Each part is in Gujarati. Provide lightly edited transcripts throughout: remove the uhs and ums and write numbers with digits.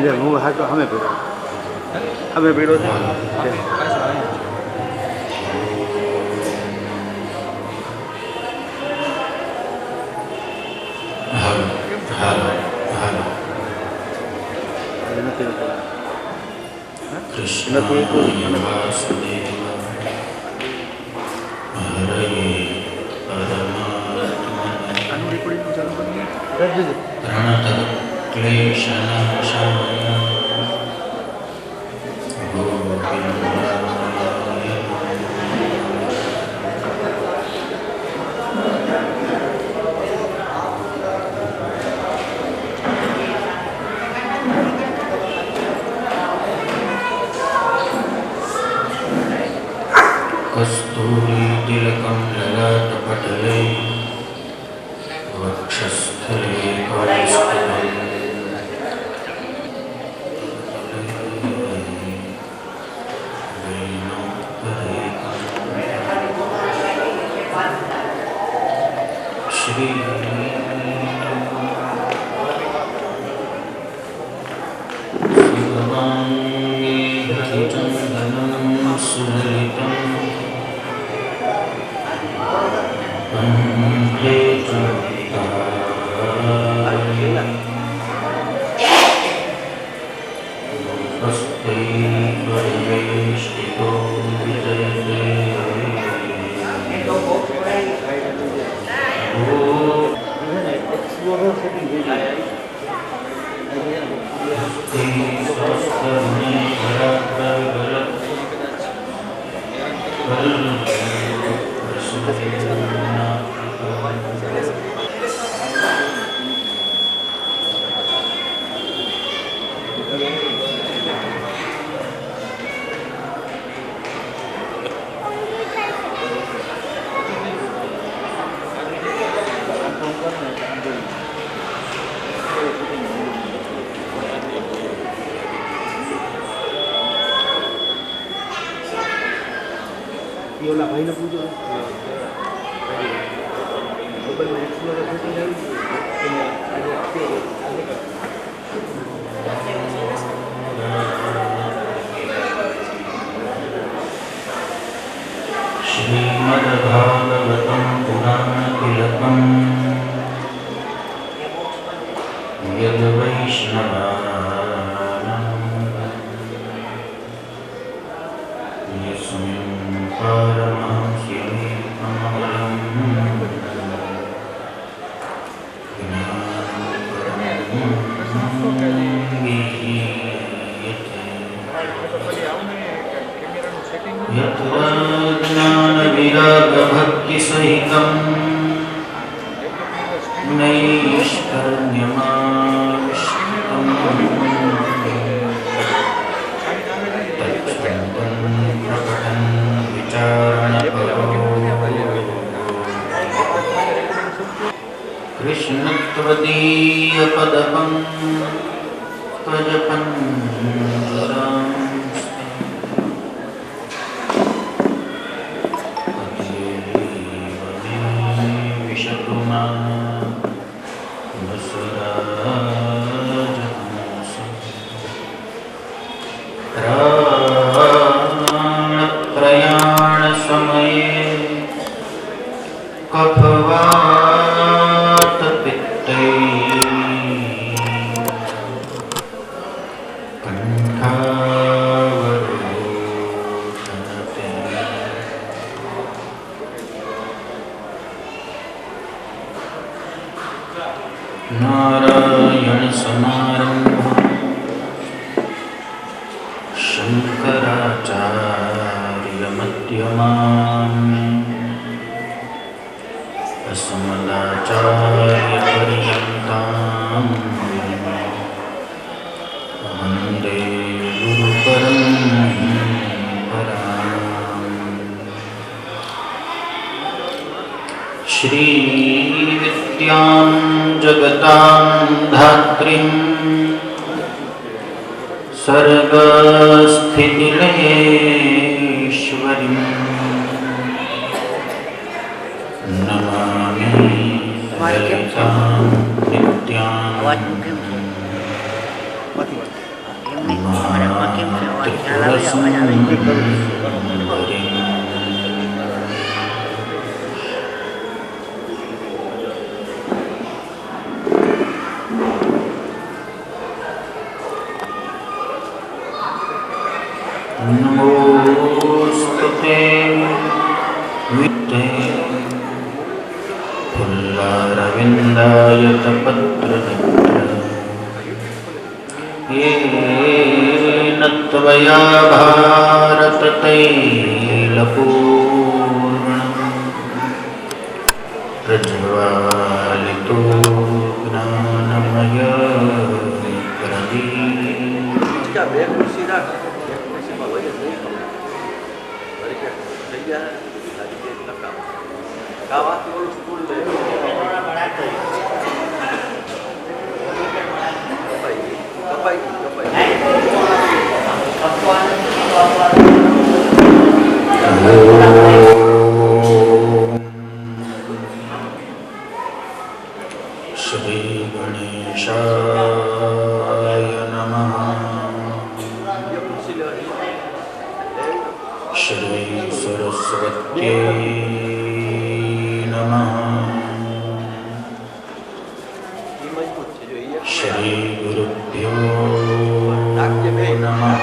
એટલે હું હાટો અમે ભેગો છે કૃષ્ણ कस्तूरी तिलकं ललाटपटले वक्षस्थले कौस्तुभम् श्री शिवाङ्गे धृतिचन्दनं सुललितम् ઓલા ભાઈને પૂછો એક્સપ્લોરર श्रीमद्भागवतं पुराणतिलकम् यद्वैष्णवानां यस्मिन् पारमाह्यमेकममलम् यत्र ज्ञानविरागभक्तिसहितं नैष्कर्म्यमाविष्टम् तच्छन्दं प्रकटन् विचारणपरो कृष्णत्वदीयपदकं त्वजपञ्जराम् प्रयाण समये कफवात पित्तै कंठावरोधनते नारायण समारंभः शंकराचार्यमध्यमाम् अस्मदाचार्यपर्यन्ताम् वन्दे गुरुपरम्पराम्। श्रीविद्यां जगतां धात्रीं सर्गस्थितिलयेश्वरीं नमामि ललितां नित्यां नमोस्तुते विद्ये फुल्लारविन्दायतपत्रनेत्र येन त्वया भारततैलपूर्णं प्रज्वालितो ज्ञानमयप्रदीप श्री गणेशाय नमः। श्री सरस्वत्यै नमः। श्री गुरुभ्यो नमः।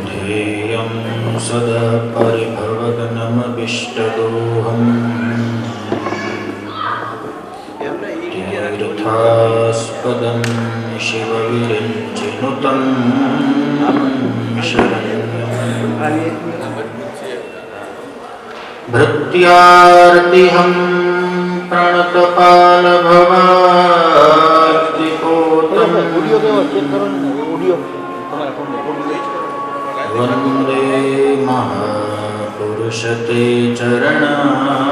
ध्येयं सदा परिभवगनमभीष्टदोहम् तीर्थास्पदं शिवविरञ्चिनुतं शरण्यं भृत्यार्तिहं प्रणतपालभवाद्दिपोतं वन्दे महापुरुषते चरणारविन्दम्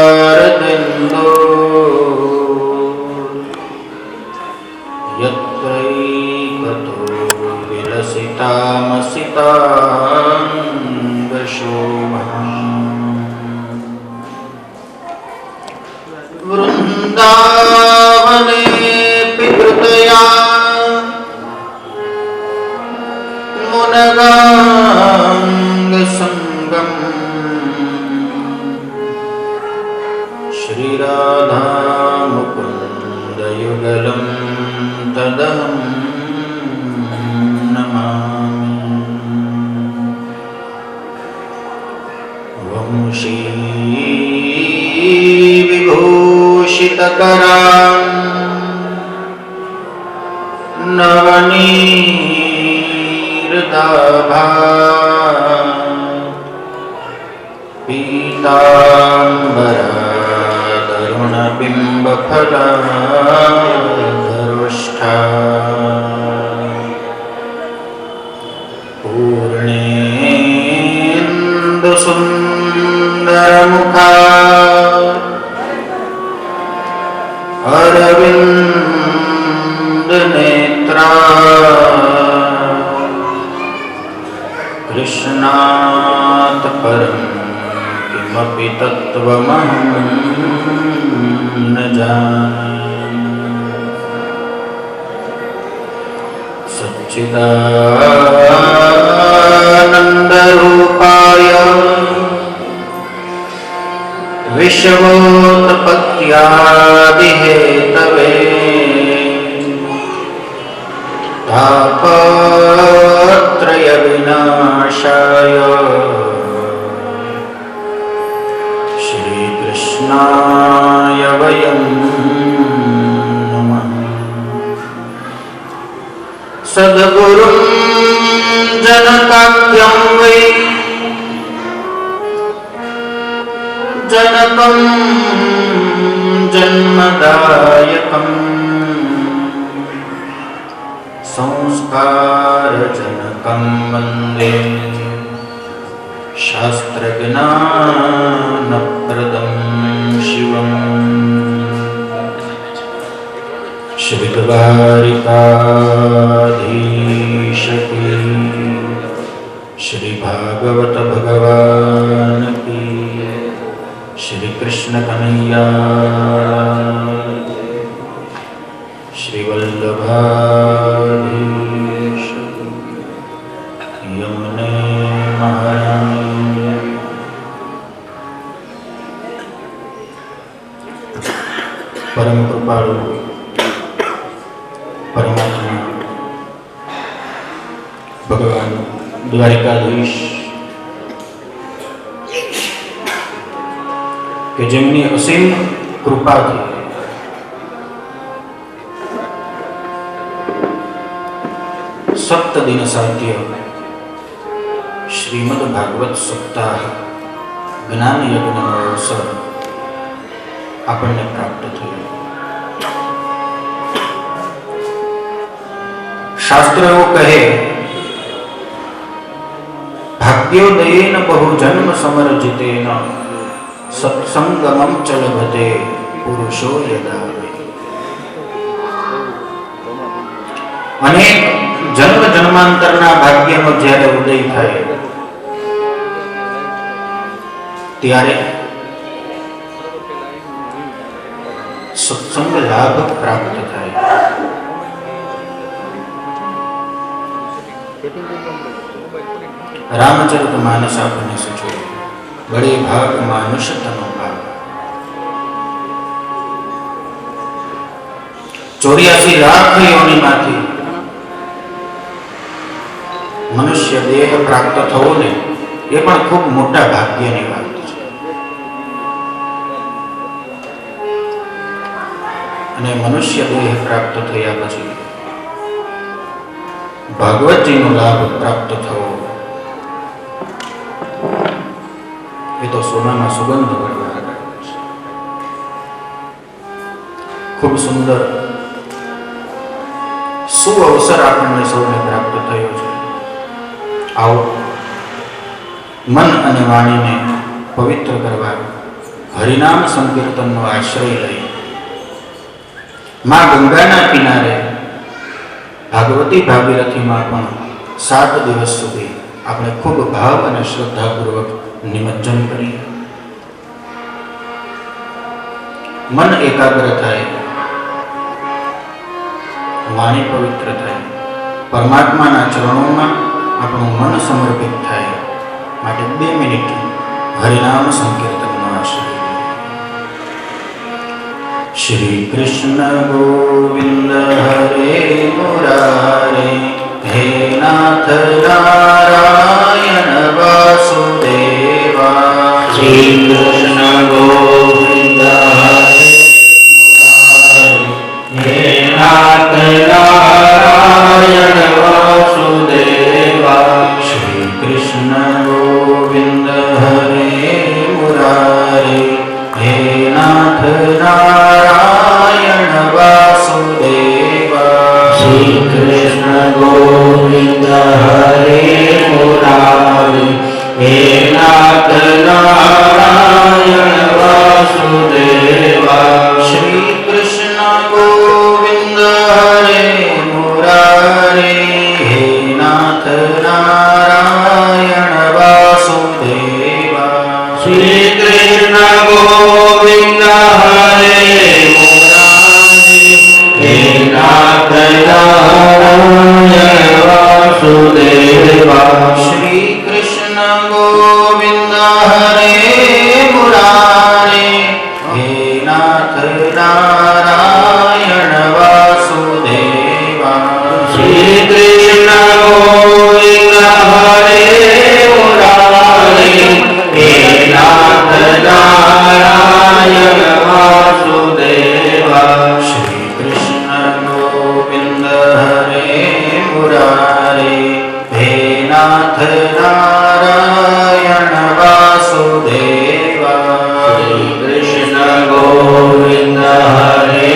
कान्तिसितावृषतिनिन्दितशारदिन्दो यत्रैकतो विलसितामसिताङ्गशोभा वृन्दावने पितृतया मुनगाङ्गसङ्गम् श्रीराधा मुकुन्दयुगलं तदहं नमामि। वंशी विभूषितकरां नवनीरदाभा पीताम्बरादरुणबिम्बफलाधरुष्ठा पूर्णेन्दुसुन्दरमुखा अरविन्दनेत्रा कृष्णात् परं किमपि तत्त्वमहं न जाने। सच्चिदानन्दरूपाय विश्वोत्पत्त्यादिहेतवे तापत्रयविनाशाय श्रीकृष्णाय वयं नमः। सद्गुरुं जनकाख्यं वै जनकं जन्मदायकं संस्कारजनकं वन्दे शास्त्रज्ञानप्रदं शिवम्। श्री द्वारिकाधीश की, श्री भागवत भगवान की, श्री कृष्ण कन्हैया, श्री वल्लभाधीश, यमुने महारानी। परम कृपालु परमात्मा भगवान द्वारिकाधीश के જેમની અસીમ કૃપાથી સપ્તદિન સાધ્ય શ્રીમદ ભાગવત સપ્તાહ જ્ઞાન યજ્ઞનો અવસર આપણને પ્રાપ્ત થયો। શાસ્ત્ર એવું કહે, ભાગ્યોદયેન બહુ જન્મ સમર્જિતેન સત્સંગમં ચ લભતે પુરુષો યદા વૈ। અનેક જન્મ જન્માંતરના ભાગ્યનો જ્યારે ઉદય થાય ત્યારે સત્સંગ લાભ પ્રાપ્ત થાય। रामचरित मानस आपने सोचो, बड़े भाग मानुष तनो भाग। 84 लाख योनि माथी मनुष्य देह प्राप्त थवो ने ए पण खूब मोटा भाग्यनी वात छे। अने मनुष्य देह प्राप्त थया पछी भागवतजीनो लाभ प्राप्त थवो ये तो सोनाना सुगंध भरवा खूब सुंदर सुअवसर आपने सौने प्राप्त थयो छे। आओ मन अने वाणी ने पवित्र करवा हरिनाम संकीर्तन नो आश्रय लई मां गंगाना किनारे भागवती भागीरथी मां पण 7 दिवस सुधी आपणे खूब भाव अने श्रद्धापूर्वक निमज्जन करिए। मन एकाग्र थाय, वाणी पवित्र थाय, परमात्माना चरणोमां આપણું मन समर्पित थाय। માટે 2 મિનિટ હરિનામ સંકીર્તનનો આશ્રય। श्री कृष्ण गोविंद हरे मुरारे, हे नाथ नारायण वासुदेवा। श्री कृष्ण गोविंद हरे मुरारे, हे नाथ नारायण वासुदेवा। श्री कृष्ण गोविंद हरे मुरारे, हे नाथ नारायण वासुदेवा। श्री कृष्ण गोविंद हरे मुरारे, हे नाथ नारायण वासुदेवा। श्री कृष्ण गोविंद हरे मुरारे, हे नाथ नारायण वासुदेवा। श्री कृष्ण गोविंद हरे मुरारे, हे नाथ नारायण वासुदेवा। श्री कृष्ण गोविंद हरे मुरारे, हे नाथ नारायण वासुदेवा। श्री कृष्ण गोविंद हरे मुरारे, हे नाथ नारायण वासुदेवा। श्री कृष्ण गोविंद हरे मुरारे, हे नाथ नारायण वासुदेवा। श्री कृष्ण गोविंद हरे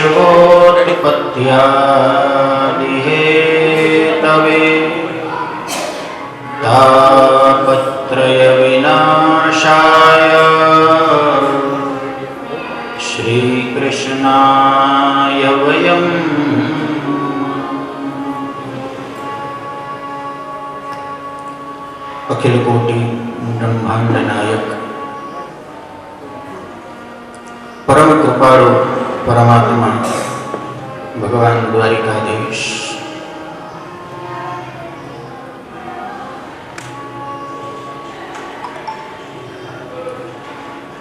वैश्यवोत्पत्त्यादिहेतवे तापत्रय विनाशाय श्रीकृष्णाय वयं अखिल कोटि ब्रह्मांड नायक परम कृपाळु परमात्मा भगवान द्वारिकाधीश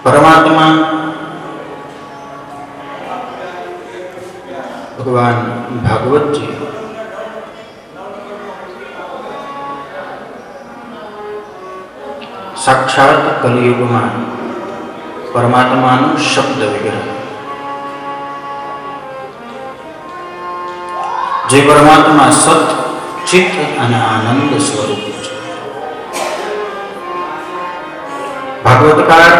परमात्मा भगवान भागवत जी साक्षात कलियुग में परमात्मा शब्द विग्रह जे परमात्मा सत चित्त અને આનંદ સ્વરૂપ છે. ભાગવતકાર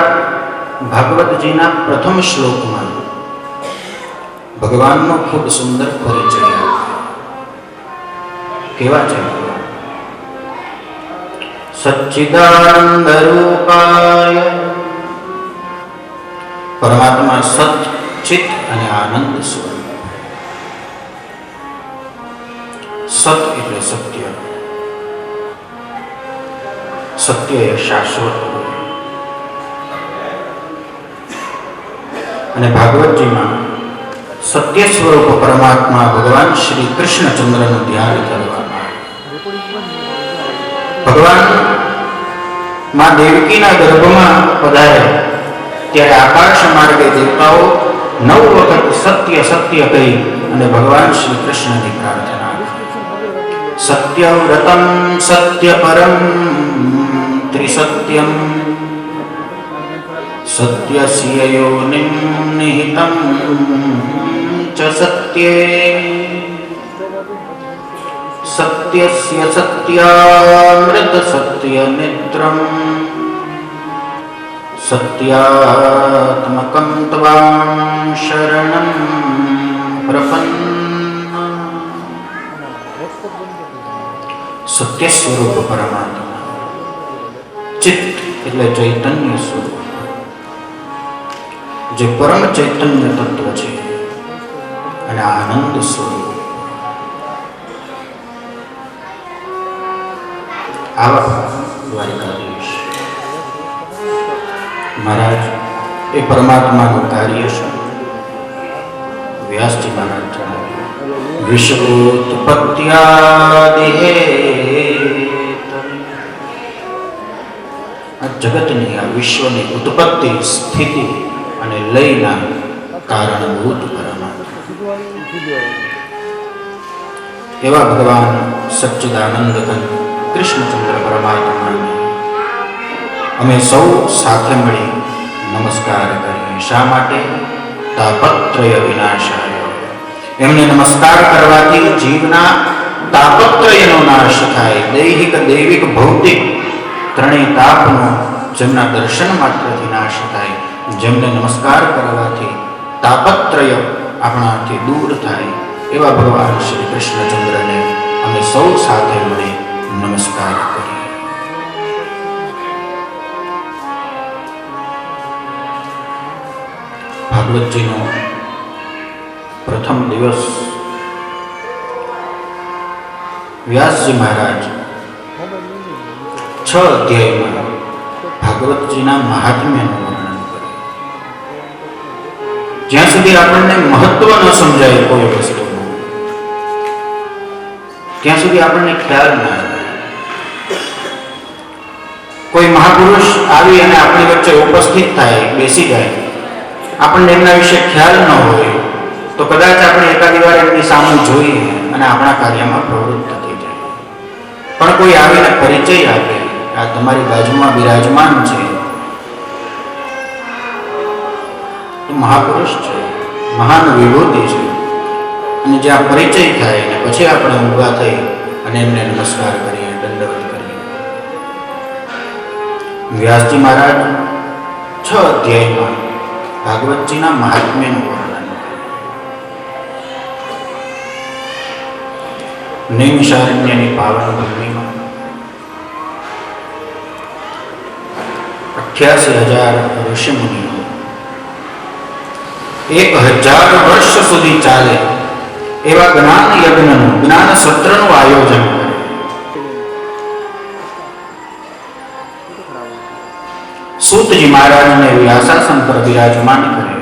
ભાગવતજીના પ્રથમ શ્લોકમાં ભગવાનનો ખૂબ સુંદર પરિચય આપ્યો. કેવા છે? સચ્ચિદાનંદ રૂપાય, પરમાત્મા સત ચિત્ત અને આનંદ સ્વરૂપ. સત એટલે સત્ય, સત્ય એ શાશ્વત અને ભાગવતજીમાં સત્ય સ્વરૂપ પરમાત્મા ભગવાન શ્રી કૃષ્ણચંદ્રનું ધ્યાન કરવામાં ભગવાન માં દેવકીના ગર્ભમાં પધાર્યા ત્યારે આકાશ માર્ગે દેવતાઓ 9 વખત સત્ય સત્ય કહી અને ભગવાન શ્રી કૃષ્ણની પ્રાર્થના. સત્યવ્રતમ સત્ય પરમ ત્રિસત્યમ સત્યસ્ય યોનિમ નિહિતમ ચ સત્યે સત્યસ્ય સત્યામૃત સત્ય નેત્રમ સત્યાત્મકં ત્વાં શરણં પ્રપન્ન. સત્ય સ્વરૂપ પરમાત્મા, ચિત્ત એટલે ચૈતન્ય સ્વરૂપ, જે પરમ ચૈતન્ય તત્વ છે, અને આનંદ સ્વરૂપ. આવા દ્વારિકાધીશ મહારાજ એ પરમાત્માનું કાર્ય છે. વ્યાસજી મહારાજ જણાવ્યું, વિશ્વોત્પત્ત્યાદિહેતવે, આ જગતની, આ વિશ્વની ઉત્પત્તિ, સ્થિતિ અને લયના કારણભૂત પરમાત્મા એવા ભગવાન સચ્ચિદાનંદ કૃષ્ણચંદ્ર પરમાત્માને અમે સૌ સાથે મળી નમસ્કાર કરીએ. શા માટે? તાપત્રય વિનાશાય. એમને નમસ્કાર કરવાથી જીવના તાપત્રયનો નાશ થાય. દૈહિક, દૈવિક, ભૌતિક ત્રણેય તાપનો જેમના દર્શન માત્રથી નાશ થાય. જેમને નમસ્કાર કરવાથી તાપત્રય આપણાથી દૂર થાય એવા ભગવાન શ્રી કૃષ્ણચંદ્રને અમે સૌ સાથે મળી નમસ્કાર કરીએ. ભાગવતજીનો પ્રથમ દિવસ વ્યાસજી મહારાજ 6 અધ્યાયમાં ભાગવતજીના મહાત્મ્યનું વર્ણન કરે. જ્યાં સુધી આપણને મહત્વ ન સમજાય કોઈ વસ્તુનું, ત્યાં સુધી આપણને ખ્યાલ ના આવે. કોઈ મહાપુરુષ આવી અને આપણી વચ્ચે ઉપસ્થિત થાય, બેસી જાય, આપણને એમના વિશે ખ્યાલ ન હોય તો કદાચ આપણે એકાદી વાર એમની સામે જોઈએ અને આપણા કાર્યમાં પ્રવૃત્ત થઈ જાય. પણ કોઈ આવીને પરિચય આપે, આ તમારી બાજુમાં બિરાજમાન છે, તો મહાપુરુષ છે, મહાન વિભૂતિ છે. અને જ્યાં પરિચય થાય ને પછી આપણે ઊભા થઈ અને એમને નમસ્કાર કરીએ, દંડવત કરીએ. વ્યાસજી મહારાજ 6 અધ્યાયમાં ભાગવતજીના મહાત્મ્યનું વર્ણન કરે. નૈમિષારણ્યની પાવન ભૂમિમાં 88,000 ઋષિમુનિઓ 1,000 વર્ષ સુધી ચાલે એવા જ્ઞાન યજ્ઞનું, જ્ઞાન સત્રનું આયોજન કરે. સૂતજી મહારાજને વ્યાસાસન પર બિરાજમાન કરે.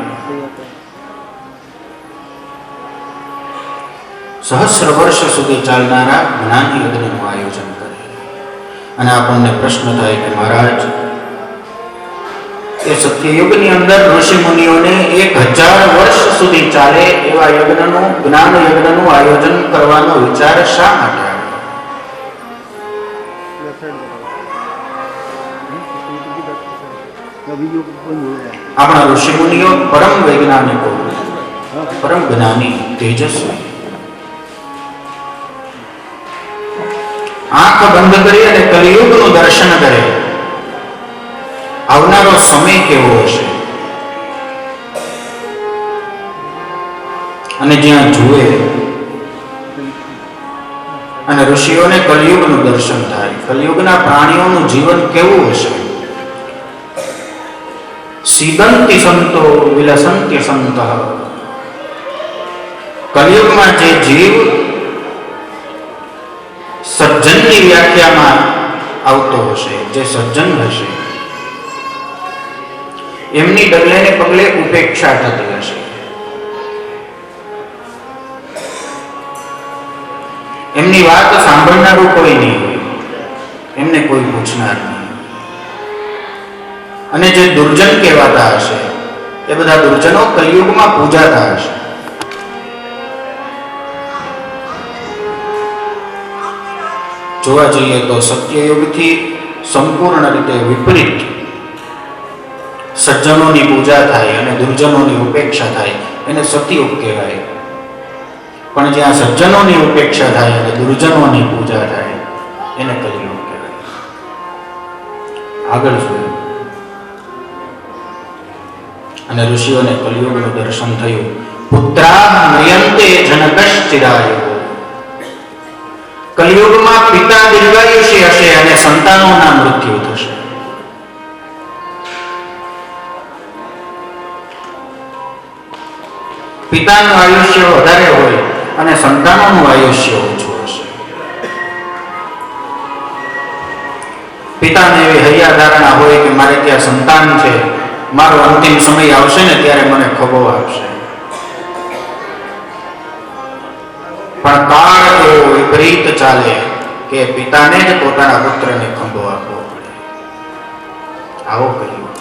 સહસ્ર વર્ષ સુધી ચાલનારા જ્ઞાન યજ્ઞનું આયોજન કરે. અને આપણને પ્રશ્ન થાય કે મહારાજ, એ સત્યયુગની અંદર ઋષિ મુનિઓને 1,000 વર્ષ સુધી ચાલે એવા યજ્ઞનું, જ્ઞાન યજ્ઞનું આયોજન કરવાનો વિચાર શા માટે આવ્યો? આપણા ઋષિ મુનિઓ પરમ વૈજ્ઞાનિકો, પરમ જ્ઞાની, તેજસ્વી. આંખ બંધ કરી અને કલિયુગનું દર્શન કરે. આવનારો સમય કેવો હશે, અને જ્યાં જુએ અને ઋષિઓને કલિયુગનું દર્શન થાય, કલિયુગના પ્રાણીઓનું જીવન કેવું હશે. સીદંતિ સંતો વિલસંત્ય સંત. કલિયુગમાં જે જીવ સજ્જનની વ્યાખ્યામાં આવતો હશે, જે સજ્જન હશે, એમની ડગલે ને પગલે ઉપેક્ષા થતી હશે. એમની વાત સાંભળનારું કોઈ નહીં હોય, એમને કોઈ પૂછનાર નહીં. અને જે દુર્જન કહેવાતા હશે, એ બધા દુર્જનો કલિયુગમાં પૂજાતા હશે. જોવા જઈએ તો સત્યયુગથી સંપૂર્ણ રીતે વિપરીત સજ્જનોની પૂજા થાય અને દુર્જનોની ઉપેક્ષા થાય, એને સતયુગ કહેવાય. પણ જ્યાં સજ્જનોની ઉપેક્ષા થાય અને દુર્જનોની પૂજા થાય, એને કલિયુગ કહેવાય. આગળ જોયું અને ઋષિઓને કલિયુગનું દર્શન થયું. પુત્રા નયંતે જનકશ્ચિરાયુ. કલિયુગમાં પિતા દીર્ઘાયુષી હશે અને સંતાનોના મૃત્યુ થશે. પિતાનું આયુષ્ય વધારે હોય અને સંતાનોનું આયુષ્ય ઓછું હશે. પિતાને એવી હૈયાધારણા હોય કે મારે ત્યાં સંતાન છે, મારો અંતિમ સમય આવશે ને ત્યારે મને ખભો આપશે. પણ કાળ એવો વિપરીત ચાલે કે પિતાને જ પોતાના પુત્રને ખંભો આપવો પડે. આવો કહ્યું.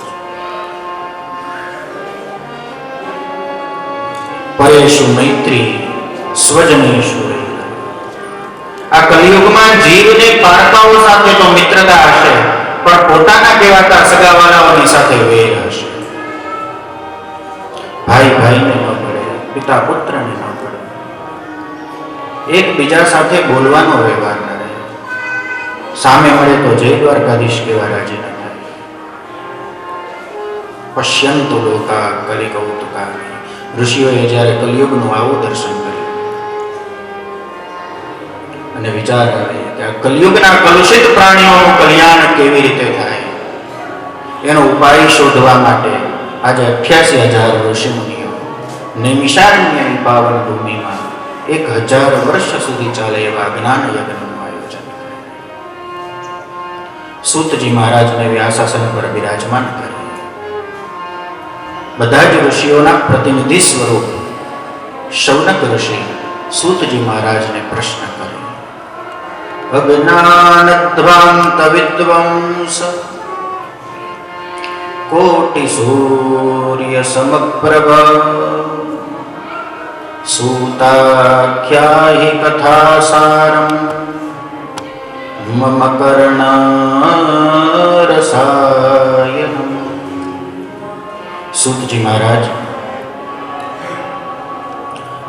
પરેશુ મૈત્રી સ્વજનેશુ. આ કલિયુગમાં જીવને પારકાઓ સાથે તો મિત્રતા હશે, પણ પોતાના કહેવાતા સગાવાલાઓની સાથે વેર હશે. ભાઈ ભાઈને ન પડે, પિતા પુત્રને ન પડે, એકબીજા સાથે બોલવાનો વ્યવહાર ન રહે. સામે મળે તો જય દ્વારકાધીશ કેવા રાજી ન થાય. પશ્યંતુ લોકા કલિકૌતુકાની. ઋષિઓએ જ્યારે કલિયુગનું આવું દર્શન કર્યું અને વિચાર આવે કે આ કલિયુગના કલુષિત પ્રાણીઓનું કલ્યાણ કેવી રીતે થાય, એનો ઉપાય શોધવા માટે આજે 88,000 ઋષિમુનિઓ નૈમિષારણ્યની પાવન ભૂમિમાં 1,000 વર્ષ સુધી ચાલે એવા જ્ઞાન યજ્ઞનું આયોજન કરે. સૂતજી મહારાજને વ્યાસાસન પર બિરાજમાન કરે. બધા જ ઋષિઓના પ્રતિનિધિ સ્વરૂપ શૌનક ઋષિ સૂતજી મહારાજને પ્રશ્ન કરે. અજ્ઞાનધ્વાંત વિદ્વંસ કોટિ સૂર્ય સમપ્રભ સૂતાખ્યાહિ કથાસારમ મમ કર્ણરસાયનમ. સૂતજી મહારાજ,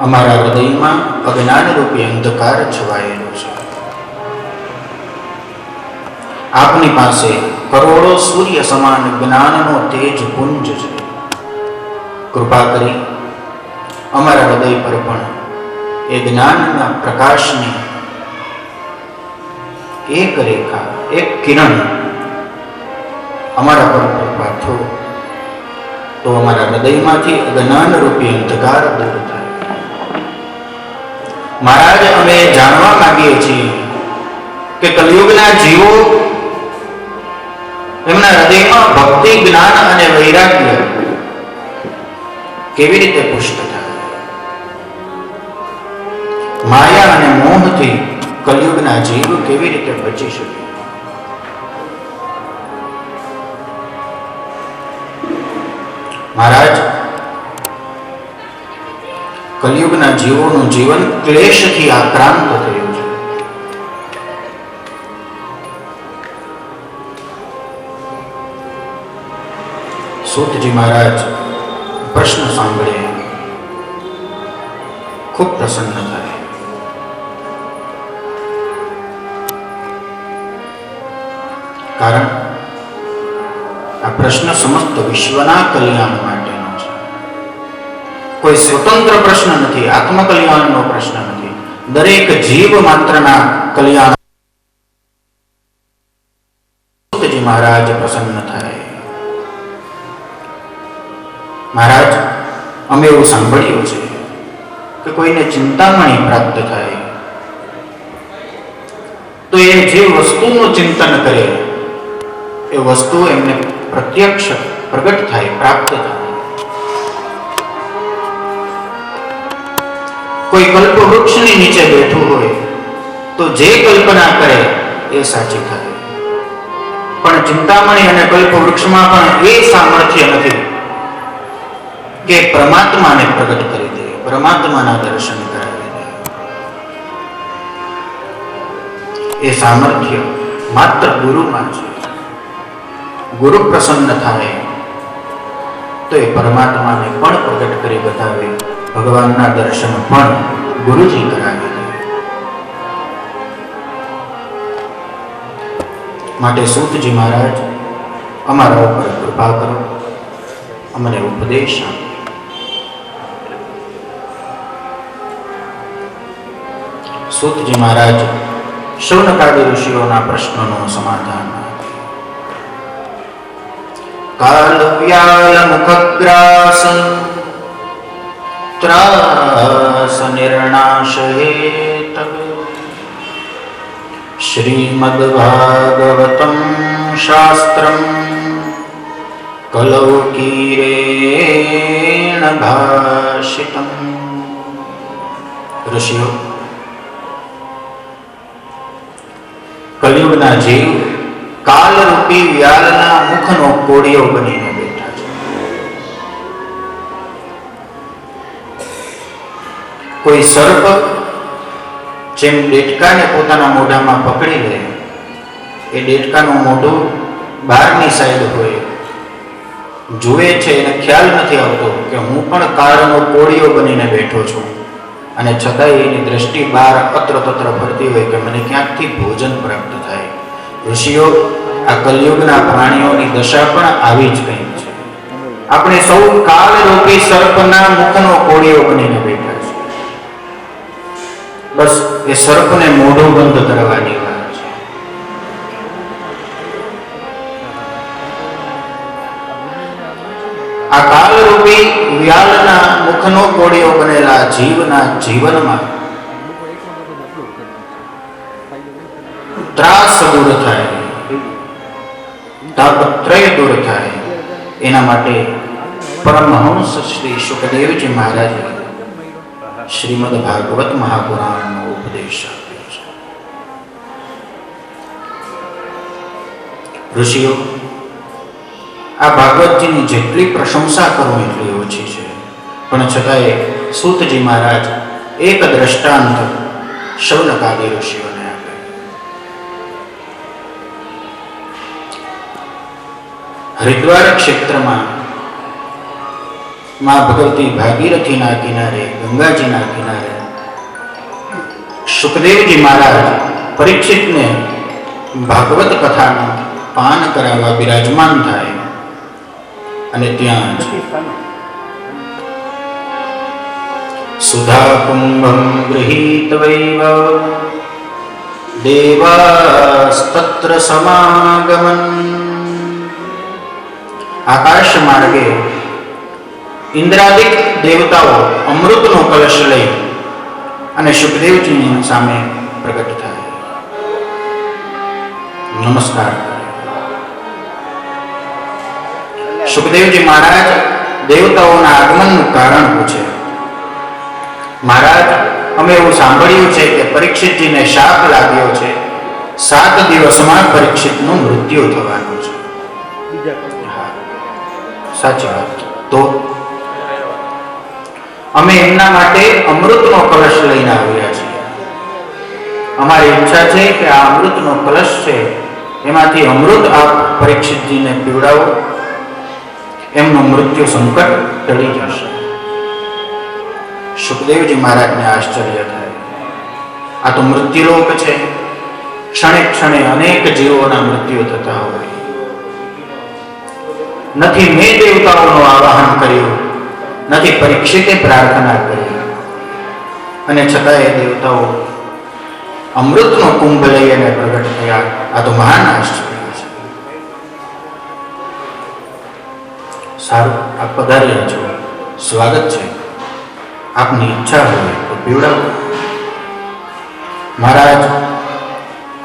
અમારા હૃદયમાં અજ્ઞાન રૂપી અંધકાર છવાયેલો છે. આપની પાસે કરોડો સૂર્ય સમાન જ્ઞાનનો તેજ પુંજ છે. કૃપા કરી અમારા હૃદય પર પણ એ જ્ઞાનના પ્રકાશની એક રેખા, એક કિરણ અમારા પર કૃપા થો તો અમારા હૃદયમાંથી અજ્ઞાન રૂપી અંધકાર દૂર થાય. મહારાજ, અમે જાણવા માંગીએ છીએ કે કલિયુગના જીવો એમના હૃદયમાં ભક્તિ, જ્ઞાન અને વૈરાગ્ય કેવી રીતે પુષ્ટ થાય? માયા અને મોહથી કલિયુગના જીવ કેવી રીતે બચી શકે? મહારાજ, કલિયુગના જીવોનું જીવન ક્લેશથી આક્રાંત થયું છે. સૂતજી મહારાજ પ્રશ્ન સાંભળે ખૂબ પ્રસન્ન થાય. કારણ આ પ્રશ્ન સમસ્ત વિશ્વના કલ્યાણ માટેનો છે. કોઈ સ્વતંત્ર પ્રશ્ન નથી, આત્મકલ્યાણનો પ્રશ્ન નથી. દરેક જીવ માત્રના કલ્યાણ. સૂતજી મહારાજ પ્રસન્ન થાય. મહારાજ, અમે એવું સાંભળ્યું છે કે કોઈને ચિંતામણી પ્રાપ્ત થાય તો એ જે વસ્તુનું ચિંતન કરે એ વસ્તુ એમને પ્રત્યક્ષ પ્રગટ થાય, પ્રાપ્ત થાય. કોઈ કલ્પ વૃક્ષની નીચે બેઠું હોય તો જે કલ્પના કરે એ સાચી થાય. પણ ચિંતામણી અને કલ્પ વૃક્ષમાં પણ એ સામર્થ્ય નથી કે પરમાત્માને પ્રગટ કરી દે, પરમાત્માના દર્શન કરાવી દે. એ સામર્થ્ય માત્ર ગુરુમાં છે. ગુરુ પ્રસન્ન થાય તો એ પરમાત્માને પણ પ્રગટ કરી બતાવે, ભગવાનના દર્શન પણ ગુરુજી કરાવી દે. માટે સૂતજી મહારાજ, અમારા ઉપર કૃપા કરો, અમને ઉપદેશ આપો. સૂતજી મહારાજ શૌનકાદી ઋષિઓના પ્રશ્નોનું સમાધાન. કાલ વ્યાલ મુખગ્રાસ ત્રાસ નિર્ણાશયે તવે શ્રીમદ ભાગવતમ શાસ્ત્રમ કલૌકીરેણ ભાષિતમ. ઋષિઓ, કલિયુગના જીવ કાલરૂપી વ્યાલના મુખનો કોડિયો બનીને બેઠા છે. કોઈ સર્પ જેમ ડેટકાને પોતાના મોઢામાં પકડી લે, એ ડેટકાનું મોઢું બહારની સાઈડ હોય, જુએ છે, એને ખ્યાલ નથી આવતો કે હું પણ કાળનો કોડિયો બનીને બેઠો છું, અને છતાંય એની દ્રષ્ટિ બહાર અત્ર તત્ર ફરતી હોય કે મને ક્યાંકથી ભોજન પ્રાપ્ત થાય. ઋષિઓ, આ કલિયુગના પ્રાણીઓની દશા પણ આવી જ કંઈક છે. આપણે સૌ કાળરૂપી સર્પના મુખનો કોડિયો બનીને બેઠા છે. બસ એ સર્પને મોઢું બંધ કરવાની વાત છે. આ કાળરૂપી વ્યાલના મુખનો કોડિયો બનેલા જીવના જીવનમાં ત્રાસ દૂર થાય, તાપત્રય દૂર થાય, એના માટે પરમહંસ શ્રી શુકદેવજી મહારાજે શ્રીમદ ભાગવત મહાપુરાણનો ઉપદેશ આપ્યો છે. ઋષિઓ, આ ભાગવતજીની જેટલી પ્રશંસા કરું એટલી ઓછી છે. પણ છતાંય સૂતજી મહારાજ એક દ્રષ્ટાંત શૌનકાદી ઋષિઓને આપે. હરિદ્વાર ક્ષેત્રમાં માં ભગવતી ભાગીરથીના કિનારે, ગંગાજીના કિનારે સુખદેવજી મહારાજ પરીક્ષિતને ભાગવત કથાનું પાન કરાવવા બિરાજમાન થાય અને ત્યાં સુધા કુંભમ ગૃહીત્વૈવ દેવાસ્તત્ર સમાગમન. આકાશ માર્ગે ઇન્દ્રાદિક દેવતાઓ અમૃતનો કલશ લઈ અને સુખદેવજીની સામે પ્રગટ થાય, નમસ્કાર. સુખદેવજી મહારાજ દેવતાઓના આગમનનું કારણ પૂછે. મહારાજ, અમે એવું સાંભળ્યું છે કે પરીક્ષિતજીને શાપ લાગ્યો છે, 7 દિવસમાં પરીક્ષિતનું મૃત્યુ થવાનું છે. હા, સાચી વાત. તો અમે એમના માટે અમૃતનો કલશ લઈને આવ્યા છીએ. અમારી ઈચ્છા છે કે આ અમૃતનો કલશ છે એમાંથી અમૃત આપ પરીક્ષિતજીને પીવડાવો, એમનું મૃત્યુ સંકટ ટળી જશે. સુખદેવજી મહારાજને આશ્ચર્ય થાય. આ તો મૃત્યુલોક છે, ક્ષણે ક્ષણે અનેક જીવોના મૃત્યુ થતા હોય. નથી મેં દેવતાઓનું આવાહન કર્યું, નથી પરીક્ષિતે પ્રાર્થના કરી, અને છતાં એ દેવતાઓ અમૃતનો કુંભ લઈ અને પ્રગટ થયા. આ તો મહાન આશ્ચર્ય છે. સારું, આપ પધાર્યા છો, સ્વાગત છે. આપની ઈચ્છા હોય તો પીવડાવો. મહારાજ,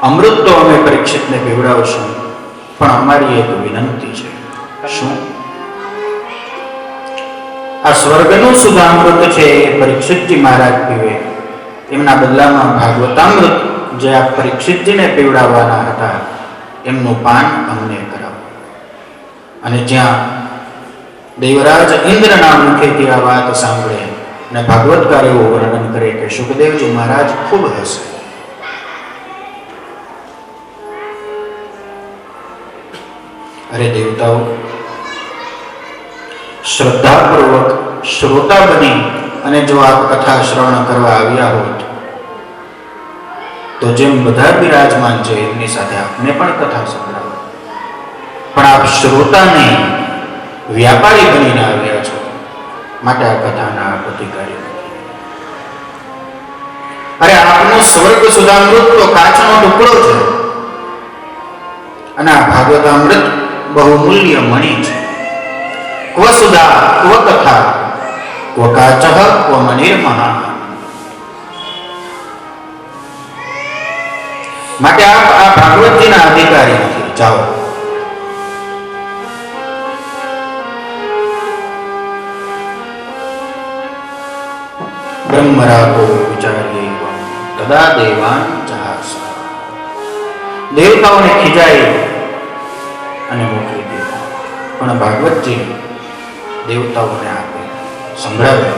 અમૃત તો અમે પરીક્ષિતને પીવડાવશું, પણ અમારી એક વિનંતી છે. શું? આ સ્વર્ગનું સુધામૃત છે એ પરીક્ષિતજી મહારાજ પીવે, એમના બદલામાં ભાગવતામૃત જે આ પરીક્ષિતજીને પીવડાવવાના હતા એમનું પાન અમને કરાવો. અને જ્યાં દેવરાજ ઇન્દ્રના મુખેથી આ વાત સાંભળે અને ભાગવતકાર એવું વર્ણન કરે કે સુખદેવજી મહારાજ ખૂબ હસે. અરે દેવતાઓ, શ્રદ્ધાપૂર્વક શ્રોતા બની અને જો આપ કથા શ્રવણ કરવા આવ્યા હોત તો જેમ બધા બિરાજમાન છે એમની સાથે આપને પણ કથા સંભળાવો. પણ આપ શ્રોતા નહીં, વ્યાપારી બનીને આવ્યા છો, માટે આ કથાના આપ અધિકારી નથી. અરે આપનું સ્વર્ગ સુધામૃત તો કાચનો ટુકડો છે, અને આ ભાગવતામૃત બહુમૂલ્ય મણિ છે. ક્વ સુધા ક્વ કથા ક્વ કાચઃ ક્વ મણિર્મહા. માટે આપ આ ભાગવતજીના અધિકારી નથી. જાઓ. બ્રહ્મરાગો વિચાર્યૈવ તદા દેવાન જહાસ. દેવતાઓને ખીજાઈ અને મોકલી દીધા, પણ ભાગવતજી દેવતાઓને આપે, સંભળાવે.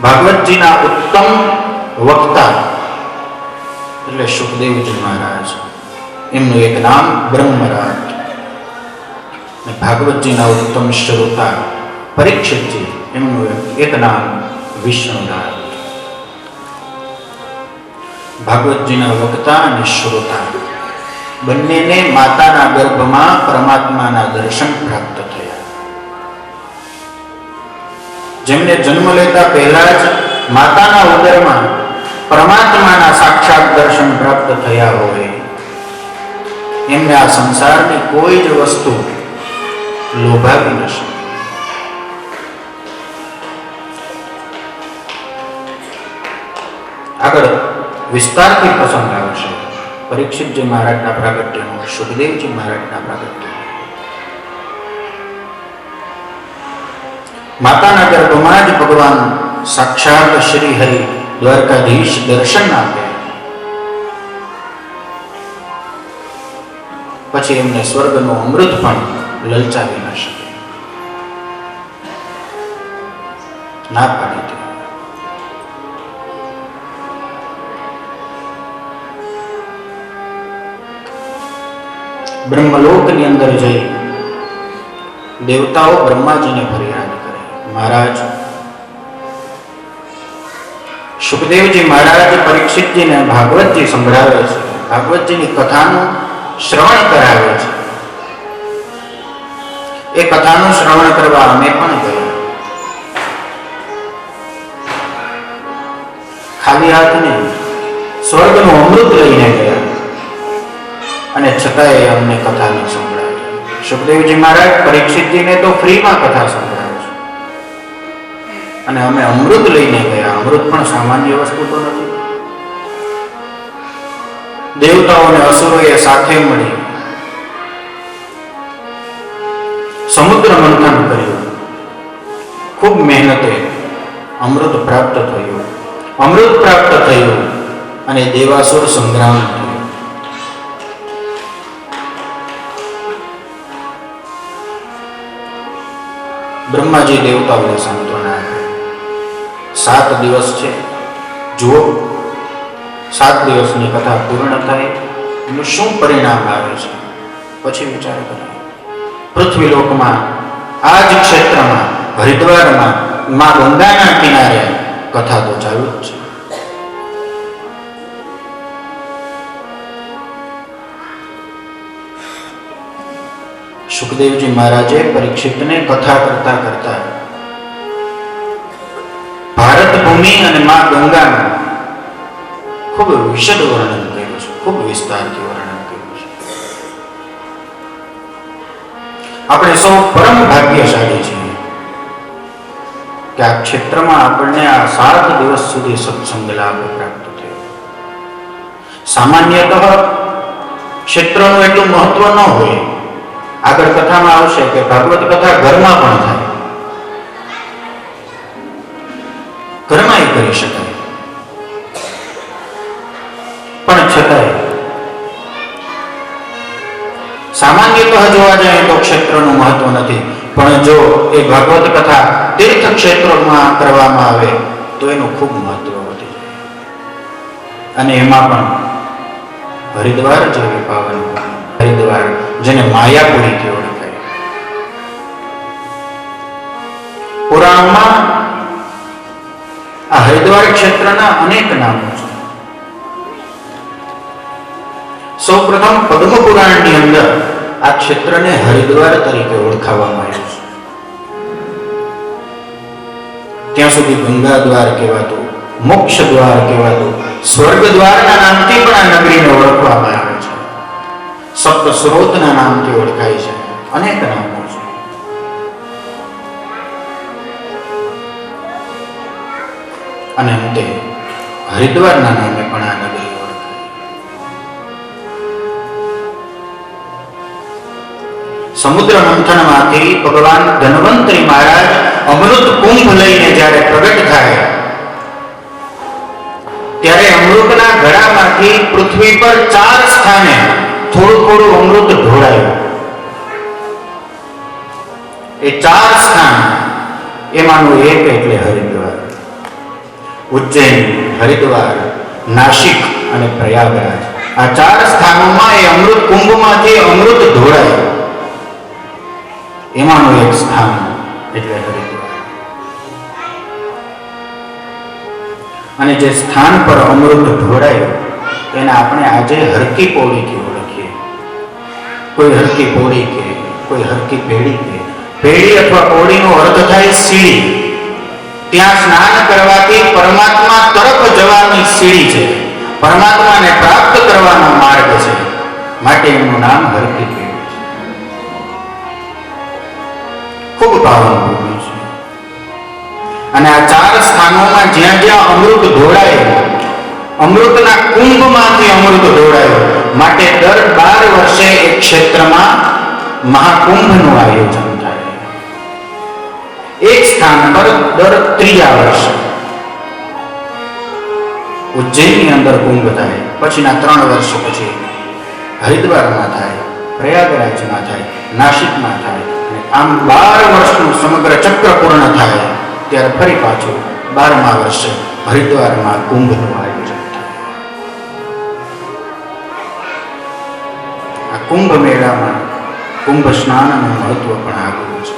ભાગવતજીના ઉત્તમ વક્તા એટલે સુખદેવજી મહારાજ, એમનું એક નામ બ્રહ્મરાજ. ભાગવતજીના ઉત્તમ શ્રોતા પરીક્ષિતજી, એમનું એક નામ વિષ્ણુનાથ. ભાગવતજીના વક્તા અને શ્રોતા બંનેને માતાના ગર્ભમાં પરમાત્માના દર્શન પ્રાપ્ત થયા. જેમને જન્મ લેતા પહેલા જ માતાના ઉદરમાં પરમાત્માના સાક્ષાત દર્શન પ્રાપ્ત થયા હોય, એમને આ સંસારની કોઈ જ વસ્તુ લોભાવી ન શકે. આગળ વિસ્તારથી પ્રસંગ આવશે. પરીક્ષિતજી મહારાજના પ્રાગટ્યનું, સુખદેવજી મહારાજના પ્રાગટ્ય. માતાના ગર્ભમાં જ ભગવાન સાક્ષાત શ્રી હરિ દ્વારકાધીશ દર્શન આપે. પછી એમને સ્વર્ગનું અમૃત પણ લલચાવી ન શકે, ના પાડી દે. બ્રહ્મલોકની અંદર જઈ દેવતાઓ બ્રહ્માજીને ફરિયાદ કરે, મહારાજ, સુખદેવજી મહારાજ પરીક્ષિતજીને ભાગવતજી સંભળાવે છે, ભાગવતજીની કથાનું શ્રવણ કરાવે છે. એ કથાનું શ્રવણ કરવા અમે પણ ગયા. ખાલી હાથ નહીં, સ્વર્ગનું અમૃત લઈને ગયા અને છતાંય અમને કથા ન સંભળાવી. સુખદેવજી મહારાજ પરીક્ષિતજીને તો ફ્રીમાં કથા સંભળાવે છે અને અમે અમૃત લઈને ગયા. અમૃત પણ સામાન્ય વસ્તુ તો નથી. દેવતાઓ અને અસુરોએ સાથે મળી સમુદ્ર મંથન કર્યું. ખૂબ મહેનતે અમૃત પ્રાપ્ત થયું. અમૃત પ્રાપ્ત થયું અને દેવાસુર સંગ્રામ થયો. બ્રહ્માજી દેવતાઓને સાંત્વના આપે. 7 દિવસ છે, જુઓ 7 દિવસની કથા પૂર્ણ થાય એનું શું પરિણામ આવે છે પછી વિચાર કરીએ. પૃથ્વીલોકમાં આ જ ક્ષેત્રમાં હરિદ્વારમાં માં ગંગાના કિનારે કથા તો ચાલુ જ છે. સુખદેવજી મહારાજે પરીક્ષિતને કથા કરતા કરતા ભારત ભૂમિ અને માં ગંગાનું ખૂબ વિશદ વર્ણન કર્યું છે, ખૂબ વિસ્તારથી વર્ણન કર્યું છે. આપણે સૌ પરમ ભાગ્યશાળી છીએ કે આ ક્ષેત્રમાં આપણને આ 7 દિવસ સુધી સત્સંગ લાભ પ્રાપ્ત થયો. સામાન્યતઃ ક્ષેત્રનું એટલું મહત્વ ન હોય. આગળ કથામાં આવશે કે ભાગવત કથા ઘરમાં પણ થાય, ઘરમાં કરી શકાય, પણ છતાંય સામાન્યતઃ જોવા જાય તો ક્ષેત્રનું મહત્વ નથી. પણ જો એ ભાગવત કથા તીર્થ ક્ષેત્રોમાં કરવામાં આવે તો એનું ખૂબ મહત્વ વધી જાય. અને એમાં પણ હરિદ્વાર જેવી પાવન હરિદ્વાર, જેને માયાપુરીથી ઓળખાય. પુરાણમાં આ હરિદ્વાર ક્ષેત્રના અનેક નામો છે. સૌ પ્રથમ પદ્મ પુરાણની અંદર આ ક્ષેત્રને હરિદ્વાર તરીકે ઓળખાવવામાં આવ્યું છે. ત્યાં સુધી ગંગા દ્વાર કહેવાતું, મોક્ષ દ્વાર કહેવાતું, સ્વર્ગ દ્વારના નામથી પણ આ નગરીને ઓળખવામાં આવે છે. સપ્ત સ્રોતના નામથી ઓળખાય છે. અનેક નામો છે. અને અંતે હરિદ્વારના નામે પણ આ નગરી ઓળખાય. સમુદ્ર મંથનમાંથી ભગવાન ધન્વંતરી મહારાજ અમૃત કુંભ લઈને જ્યારે પ્રગટ થાય ત્યારે અમૃતના ઘડામાંથી પૃથ્વી પર 4 સ્થાને થોડું થોડું અમૃત ઢોળાયું. એ 4 સ્થાન એમાંનું એક એટલે હરિદ્વાર. ઉજ્જૈન, હરિદ્વાર, નાસિક અને પ્રયાગરાજ, આ 4 સ્થાનોમાં એ અમૃત કુંભમાંથી અમૃત ઢોળાયું. એમાંનું એક સ્થાન એટલે હરિદ્વાર. અને જે સ્થાન પર અમૃત ઢોળાયું એને આપણે આજે હરકી પૌડીથી ઓળખીએ. કોઈ હરકી પૌડી કે કોઈ હરકી પેઢી કે. પેઢી અથવા પૌડીનો અર્થ થાય સીડી. ત્યાં સ્નાન કરવાથી પરમાત્મા તરફ જવાની સીડી છે, પરમાત્માને પ્રાપ્ત કરવાનો માર્ગ છે, માટે એનું નામ હરકી પેઢી છે. ખૂબ પાવન ભૂમિ છે. અને આ 4 સ્થાનોમાં જ્યાં જ્યાં અમૃત ઢોળાય, અમૃતના કુંભમાંથી અમૃત ઢોળાય, માટે દર 12 વર્ષે એક ક્ષેત્રમાં મહાકુંભનું આયોજન થાય. એક સ્થાન પર દર 3જા વર્ષે ઉજ્જૈનની અંદર કુંભ થાય, પછીના 3 વર્ષ પછી હરિદ્વારમાં થાય, પ્રયાગરાજમાં થાય, નાસિકમાં થાય, અને આમ 12 વર્ષનું સમગ્ર ચક્ર પૂર્ણ થાય ત્યારે ફરી પાછું 12મા વર્ષે હરિદ્વારમાં કુંભનું આયોજન થાય. આ કુંભ મેળામાં કુંભ સ્નાનનું મહત્વ પણ આગળ છે.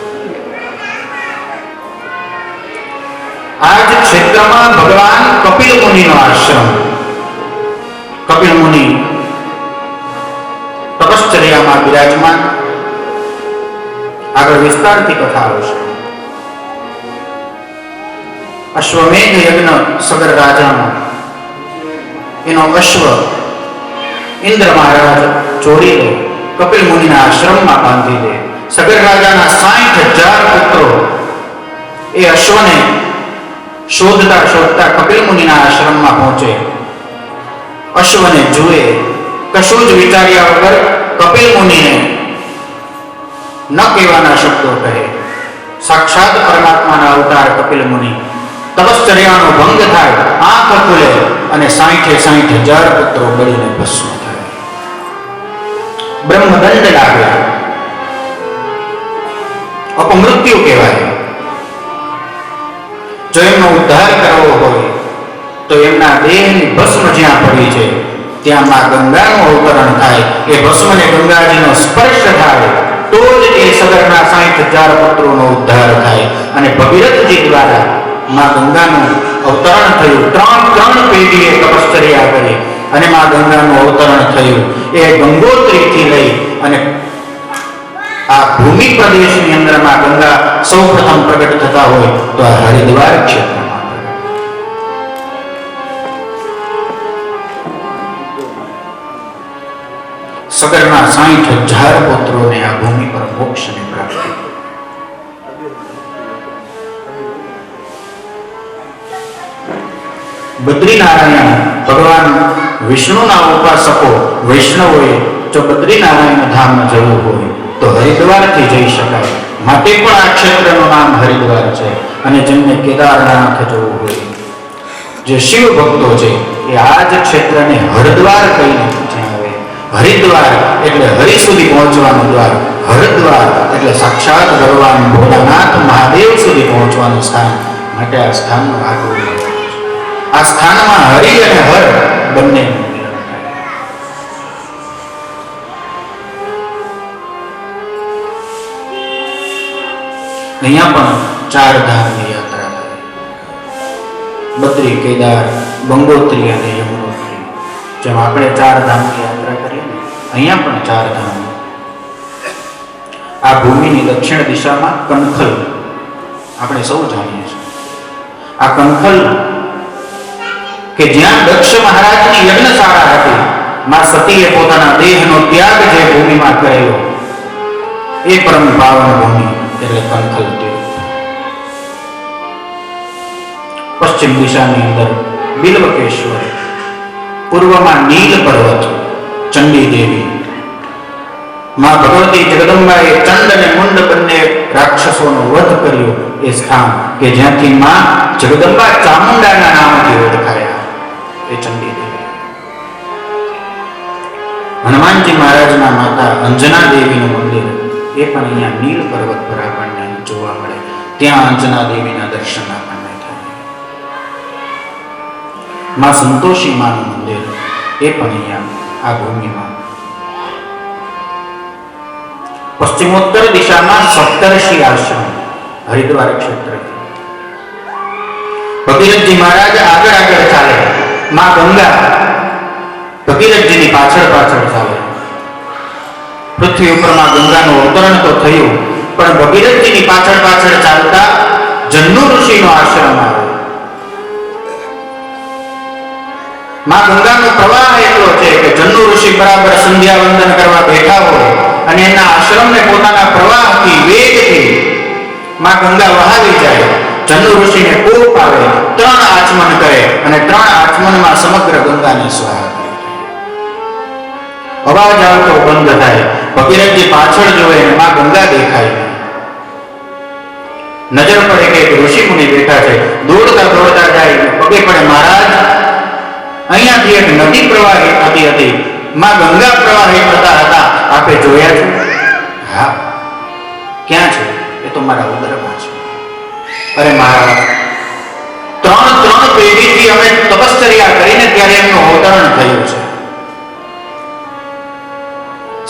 આ જ ક્ષેત્રમાં ભગવાન કપિલ મુનિનો આશ્રમ. કપિલ મુનિ તપશ્ચર્યામાં બિરાજમાન. આગળ વિસ્તારથી કથા આવશે. અશ્વમેધ યજ્ઞ સગર રાજાનો એનો અશ્વ ઇન્દ્ર મહારાજ ચોરી લે, કપિલ મુનિના આશ્રમમાં બાંધી દે. સગર રાજાના 60,000 પુત્રો એ અશ્વને શોધતા શોધતા કપિલ મુનિના આશ્રમમાં પહોંચે. અશ્વને જુએ, કશું જ વિચાર્યા વગર કપિલ મુનિને ન કહેવાના શબ્દો કહે. સાક્ષાત પરમાત્માના અવતાર કપિલ મુનિ. તપશ્ચર્યાનો ભંગ થાય, આંખ ખુલે અને 60,000 પુત્રો બળીને ભસ્મ થાય. બ્રહ્મદંડ લાગે, અપમૃત્યુ કહેવાય. જો એમનો ઉદ્ધાર કરવો હોય તો એમના દેહની ભસ્મ જ્યાં પડી છે ત્યાં માં ગંગાનું અવતરણ થાય. એ ભસ્મને ગંગાજીનો સ્પર્શ થાય તો જ એ સગરના 60,000 પુત્રોનો ઉદ્ધાર થાય. અને ભગીરથજી દ્વારા માં ગંગાનું અવતરણ થયું. ત્રણ પેઢીએ તપશ્ચર્યા કરી અને માં ગંગાનું અવતરણ થયું. એ ગંગોત્રીથી લઈ અને આ ભૂમિ પ્રદેશની અંદર માં ગંગા સૌ પ્રથમ પ્રગટ થતા હોય તો આ હરિદ્વાર ક્ષેત્રમાં સગરના 60,000 પુત્રોને આ ભૂમિ પર મોક્ષની પ્રાપ્તિ. બદ્રીનારાયણ ભગવાન વિષ્ણુના ઉપાસકો વૈષ્ણવોએ જો બદ્રીનારાયણ ધામ જવું હોય તો હરિદ્વારથી જઈ શકાય. માટે પણ આ ક્ષેત્રનું નામ હરિદ્વાર છે. અને જેમને કેદારનાથ જવું હોય, જે શિવ ભક્તો છે એ આ જ ક્ષેત્રને હરિદ્વાર કહીને આવે. હરિદ્વાર એટલે હરિ સુધી પહોંચવાનું દ્વાર. હરિદ્વાર એટલે સાક્ષાત ભગવાન ભોળાનાથ મહાદેવ સુધી પહોંચવાનું સ્થાન. માટે આ સ્થાનનું આગળ આ સ્થાનમાં હરિ અને હર બંને અહીંયા પણ 4 ધામની યાત્રા થાય. બદ્રી, કેદાર, ગંગોત્રી અને યમનોત્રી. જેમ આપણે 4 ધામની યાત્રા કરીએ ને, અહીંયા પણ 4 ધામ. આ ભૂમિની દક્ષિણ દિશામાં કનખલ, આપણે સૌ જાણીએ છીએ. આ કનખલ કે જ્યાં દક્ષ મહારાજની યજ્ઞશાળા હતી, માં સતીએ પોતાના દેહનો ત્યાગ જે ભૂમિમાં કરેલો, એ પરમ પાવન ભૂમિ એટલે કનખલ તીર્થ. પશ્ચિમ દિશાની અંદર બિલ્વકેશ્વર, પૂર્વમાં નીલ પર્વત, ચંડી દેવી. માં ભગવતી જગદંબાએ ચંડ અને મુંડ બંને રાક્ષસોનો વધ કર્યો એ સ્થાન કે જ્યાંથી માં જગદંબા ચામુંડાના નામથી ઓળખાયા, એ ચંડી દેવી. હનુમાનજી મહારાજના માતા અંજના દેવીનું મંદિર એ પણ અહીંયા નીલ પર્વત પર આપણને જોવા મળે. ત્યાં અંજના દેવીના દર્શન આપણને થાય. માં સંતોષી માનું મંદિર એ પણ અહીંયા આ ભૂમિમાં. પશ્ચિમોત્તર દિશામાં સપ્તર્ષિ આશ્રમ હરિદ્વાર ક્ષેત્ર. ભગીરથજી મહારાજ આગળ ચાલે, માં ગંગા ભગીરથજીની પાછળ ચાલે. પૃથ્વી ઉપરમાં ગંગાનું અવતરણ તો થયું, પણ ભગીરથજીની પાછળ ચાલતા જન્નુ ઋષિનો આશ્રમ આવે. માં ગંગાનો પ્રવાહ એટલો છે કે જન્નુ ઋષિ બરાબર સંધ્યા વંદન કરવા બેઠા હોય અને એના આશ્રમને પોતાના પ્રવાહથી, વેગથી માં ગંગા વહાવી જાય. જન્નુ ઋષિને કોપ આવે, 3 આચમન કરે અને 3 આચમનમાં સમગ્ર ગંગાને સ્વાહા કરે. અવાજ આવતો બંધ થાય. ભગીરથજી પાછળ જોવે અને માં ગંગા દેખાય. નજર પડે કે ઋષિ મુનિ બેઠા છે. દોડતા જાય, પગે પડે, મહારાજ અહીંયાથી એક નદી પ્રવાહિત થતી હતી, માં ગંગા પ્રવાહિત થતા હતા, આપે જોયા છે? હા. ક્યાં છે? એ તો મારા ઉદરમાં છે. અરે મહારાજ, 3 પેઢીથી અમે તપશ્ચર્યા કરીને ત્યારે એમનું અવતરણ થયું છે.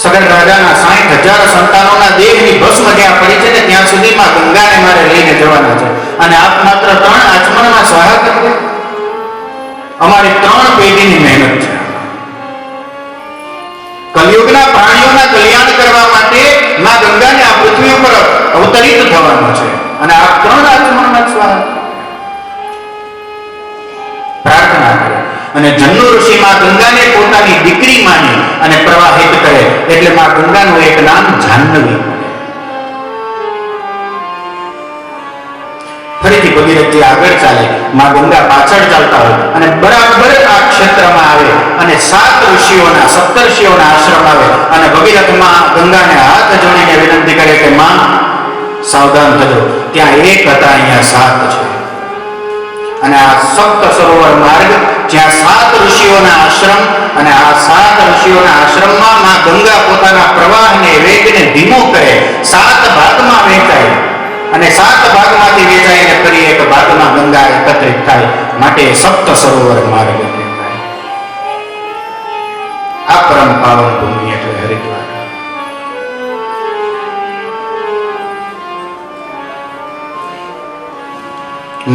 સગર રાજાના 60,000 સંતાનોના દેહની ભસ્મ જ્યાં પડી છે ને ત્યાં સુધીમાં ગંગાને મારે લઈને જવાના છે. અને આપ માત્ર 3 આચમનમાં સહાય કરજો. અમારી 3 પેઢીની મહેનત છે. કલયુગના પ્રાણીઓના કલ્યાણ કરવા માટે માં ગંગાને આ પૃથ્વી ઉપર અવતરિત થવાનું છે. અને આ 3 આચમનમાં સ્વાહા પ્રાર્થના કરે. અને જન્નુ ઋષિ માં ગંગાને પોતાની દીકરી માની અને પ્રવાહિત કરે, એટલે માં ગંગાનું એક નામ જાહ્નવી. ફરીથી ભગીરથજી આગળ ચાલે, માં ગંગા પાછળ ચાલતા હોય અને બરાબર આ ક્ષેત્રમાં આવે અને 7 ઋષિઓના 17 ઋષિઓના આશ્રમ આવે અને ભગીરથ માં ગંગાને હાથ જોડીને વિનંતી કરે કે માં સાવધાન થજો, ત્યાં 1 હતા, અહીંયા 7 છે. અને આ સપ્ત સરોવર માર્ગ જ્યાં 7 ઋષિઓના આશ્રમ અને આ 7 ઋષિઓના આશ્રમમાં માં ગંગા પોતાના પ્રવાહને વેગને ધીમો કરે, 7 ભાગમાં વહેંચાય અને 7 ભાગમાંથી વહેંચાઈને ફરી એક ભાગમાં ગંગા એકત્રિત થાય, માટે સપ્ત સરોવર માર્ગ કહેવાય. આ પરમ પાવન ભૂમિ એટલે હરિદ્વાર.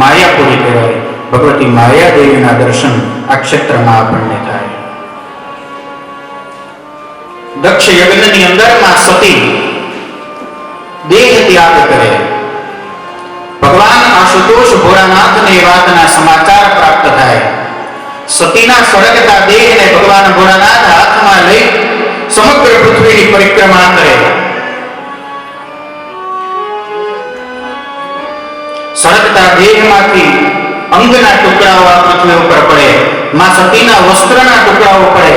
માયાપુરી કહેવાય. ભગવતી માયાદેવીના દર્શન આ ક્ષેત્રમાં આપણને થાય. દક્ષ યજ્ઞની અંદર માં સતી દેહ ત્યાગ કરે. ભગવાન આશુતોષ ભોળાનાથને એ વાતના સમાચાર પ્રાપ્ત થાય. સતીના સળગતા દેહને ભગવાન ભોળાનાથ હાથમાં લઈ સમગ્ર પૃથ્વીની પરિક્રમા કરે. સળગતા દેહમાંથી અંગના ટુકડાઓ આ પૃથ્વી ઉપર પડે. માં સતીના વસ્ત્રના ટુકડાઓ પડે,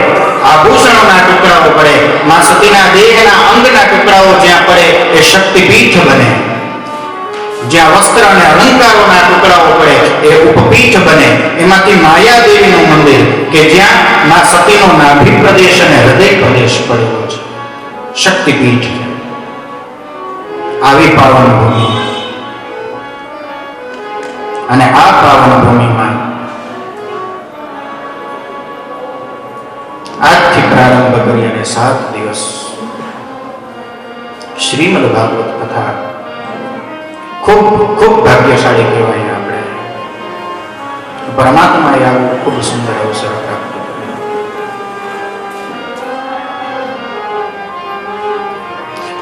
આભૂષણોના ટુકડાઓ પડે. માં સતીના દેહના અંગના ટુકડાઓ જ્યાં પડે એ શક્તિપીઠ બને. જ્યાં વસ્ત્ર અને અલંકારોના ટુકડાઓ પડે એ ઉપપીઠ બને. એમાંથી માયાદેવીનું મંદિર કે જ્યાં માં સતીનો નાભી પ્રદેશ અને હૃદય પ્રદેશ પડેલો છે, શક્તિપીઠ છે. આવી પાવન ભૂમિ અને આ પાવન ભૂમિમાં આજથી પ્રારંભ કરી અને 7 દિવસ શ્રીમદ ભાગવત કથા ખૂબ ખૂબ ભાગ્યશાળી કહેવાય. આપણે પરમાત્માએ આવું ખૂબ સુંદર અવસર પ્રાપ્ત કર્યો.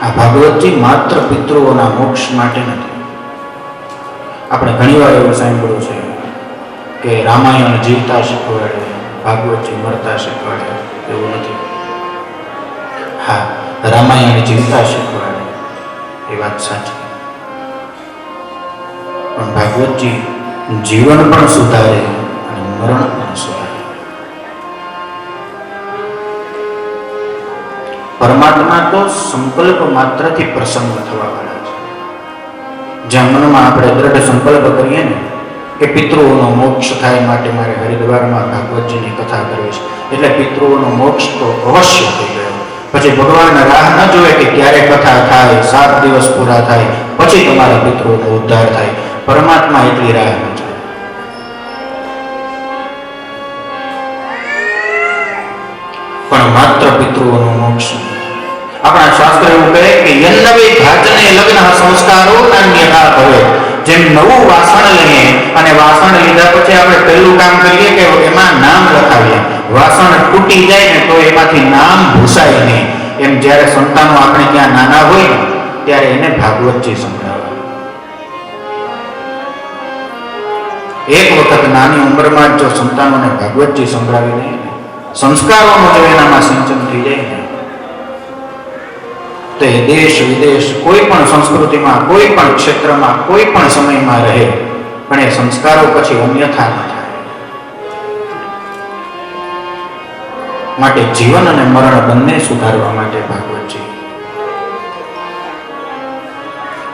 આ ભાગવતજી માત્ર પિતૃઓના મોક્ષ માટે નથી. આપણે ઘણીવાર એવું સાંભળ્યું છે કે રામાયણ જીવતા શીખવાડે, ભાગવતજી મરતા શીખવાડે. એવું નથી. હા, રામાયણ જીવતા શીખવાડે એ વાત સાચી, પણ ભાગવતજી જીવન પણ સુધારે અને મરણ પણ સુધારે. પરમાત્મા તો સંકલ્પ માત્રથી પ્રસન્ન થવા વાળા છે. જ્યાં મનમાં આપણે દ્રઢ સંકલ્પ કરીએ ને કે પિતૃઓનો મોક્ષ થાય માટે મારે હરિદ્વારમાં ભાગવતજીની કથા કરવી છે, એટલે પિતૃઓનો મોક્ષ તો અવશ્ય થઈ ગયો. પછી ભગવાન રાહ ન જોવે કે ક્યારે કથા થાય, 7 દિવસ પૂરા થાય પછી તમારા પિતૃઓનો ઉદ્ધાર થાય. પરમાત્મા એટલી રાહ ન જોવે. પણ માત્ર પિતૃઓનો મોક્ષ. આપણા શાસ્ત્ર એવું કહે કે યન્નવે ભાજને લગ્ન સંસ્કારો નાન્યથા ભવે. જેમ નવું વાસણ લઈએ અને વાસણ લીધા પછી આપણે પહેલું કામ કરીએ કે એમાં નામ લખાવીએ. વાસણ તૂટી જાય ને તો એમાંથી નામ ભૂસાય નહીં. એમ જ્યારે સંતાનો આપણે ત્યાં નાના હોય ને ત્યારે એને ભાગવતજી સંભળાવે. એક વખત નાની ઉંમરમાં જો સંતાનોને ભાગવતજી સંભળાવી દઈએ ને, સંસ્કારોનું જો એનામાં સિંચન થઈ જાય ને, તો એ દેશ વિદેશ કોઈ પણ સંસ્કૃતિમાં, કોઈ પણ ક્ષેત્રમાં, કોઈ પણ સમયમાં રહે, પણ એ સંસ્કારો પછી અન્યથા ન થાય. માટે જીવન અને મરણ બંને સુધારવા માટે ભાગવતજી.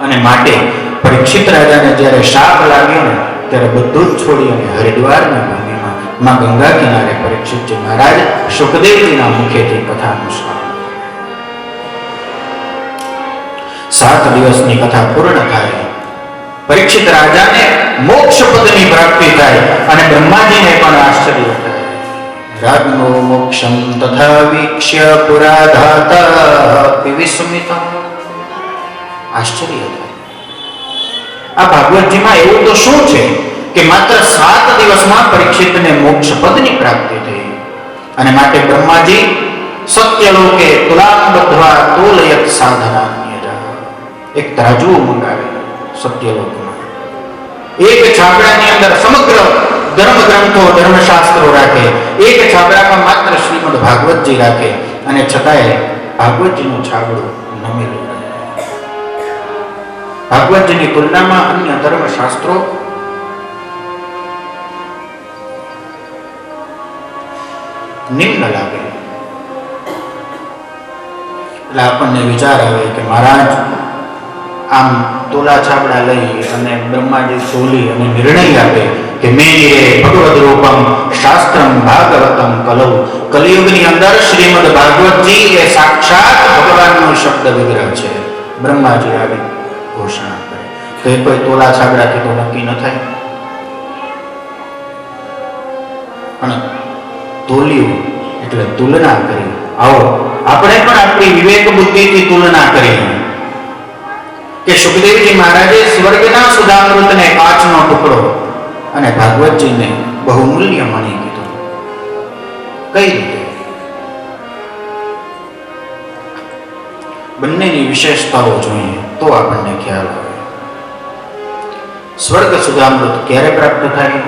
અને માટે પરીક્ષિત રાજાને જ્યારે શાપ લાગ્યો ને ત્યારે બધું જ છોડી અને હરિદ્વારની ભૂમિમાં માં ગંગા કિનારે પરીક્ષિતજી મહારાજ સુખદેવજીના મુખેથી કથાનું શ્રવણ. 7 દિવસની કથા પૂર્ણ થાય. પરીક્ષિત રાજાને મોક્ષ પદની પ્રાપ્તિ થાય અને બ્રહ્માજીને પણ આશ્ચર્ય થાય. રાજનો મોક્ષમ તથા વીક્ષ્ય પુરાધાતા વિસ્મિતઃ. આશ્ચર્ય થાય. આ ભાગવતજીમાં એવું તો શું છે કે માત્ર 7 દિવસમાં પરીક્ષિતને મોક્ષ પદની પ્રાપ્તિ થઈ અને માટે બ્રહ્માજી સત્યલોકે તુલામ બદ્ધવા તોલયત સાધના. એક તરાજુ મંગાવે સત્યલોકમાં. એક છાપડાની અંદર સમગ્ર ધર્મ ગ્રંથો ધર્મશાસ્ત્રો રાખે, એક છાબડામાં માત્ર શ્રીમદ ભાગવતજી રાખે અને છતાંય ભાગવતજીનું છાબડું નમેલું રહે. ભાગવતજીની તુલનામાં અન્ય ધર્મશાસ્ત્રો નિમ્ન લાગે. એટલે આપણને વિચાર આવે કે મહારાજ આમ તોલા છાબડા લઈ અને બ્રહ્માજી તોલી અને નિર્ણય આપે કે મેનિરે ભગવદ રૂપમ શાસ્ત્રમ ભાગવતમ કલૌ. કલિયુગની અંદર શ્રીમદ ભાગવતજી એ સાક્ષાત ભગવાનનો શબ્દ વિગ્રહ છે. બ્રહ્માજી આવી ઘોષણા કરે તો એ કોઈ તોલા છાબડાથી તો નક્કી ન થાય. પણ તોલ્યું એટલે તુલના કરી. આવો આપણે પણ આપણી વિવેક બુદ્ધિથી તુલના કરી કે સુખદેવજી મહારાજે સ્વર્ગના સુધામૃતને કાચનો ટુકડો અને ભાગવતજીને બહુમૂલ્ય માની કીધું. કઈ રીતે? બંનેની વિશેષતાઓ જોઈએ તો આપણને ખ્યાલ આવે. સ્વર્ગ સુધામૃત ક્યારે પ્રાપ્ત થાય?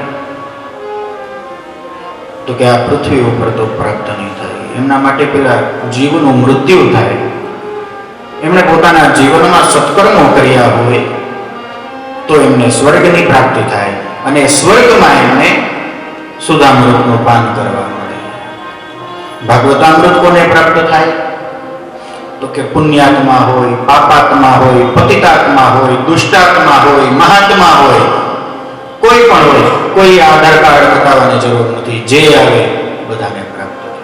તો કે આ પૃથ્વી ઉપર તો પ્રાપ્ત નહીં થાય. એમના માટે પેલા જીવનું મૃત્યુ થાય. એમણે પોતાના જીવનમાં સત્કર્મો કર્યા હોય તો એમને સ્વર્ગની પ્રાપ્તિ થાય અને સ્વર્ગમાં એમને સુધામૃતનું પાન કરવા મળે. ભાગવતામૃત કોને પ્રાપ્ત થાય? તો કે પુણ્યાત્મા હોય, પાપાત્મા હોય, પતિતાત્મા હોય, દુષ્ટાત્મા હોય, મહાત્મા હોય, કોઈ પણ હોય. કોઈ આધાર કાર્ડ બતાવવાની જરૂર નથી. જે આવે બધાને પ્રાપ્ત થાય.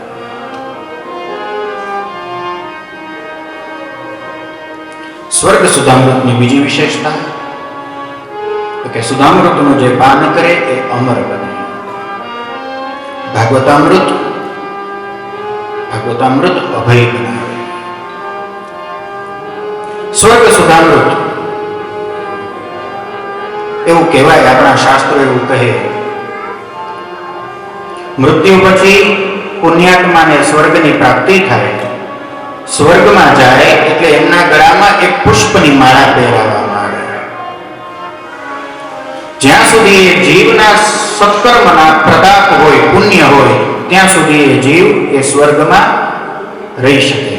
સ્વર્ગ સુધામૃતની બીજી વિશેષતા તો કે સુધામૃતનું જે પાન કરે એ અમર બને. ભાગવતામૃત અભય બનાવે. સ્વર્ગ સુધામૃત એવું કહેવાય, આપણા શાસ્ત્રો એવું કહે, મૃત્યુ પછી પુણ્યાત્માને સ્વર્ગની પ્રાપ્તિ થાય. સ્વર્ગમાં જાય એટલે એમના ગળામાં એક પુષ્પની માળા પહેરાવવામાં આવે. જ્યાં સુધી એ જીવના સત્કર્મના પ્રતાપ હોય, પુણ્ય હોય, ત્યાં સુધી એ જીવ એ સ્વર્ગમાં રહી શકે.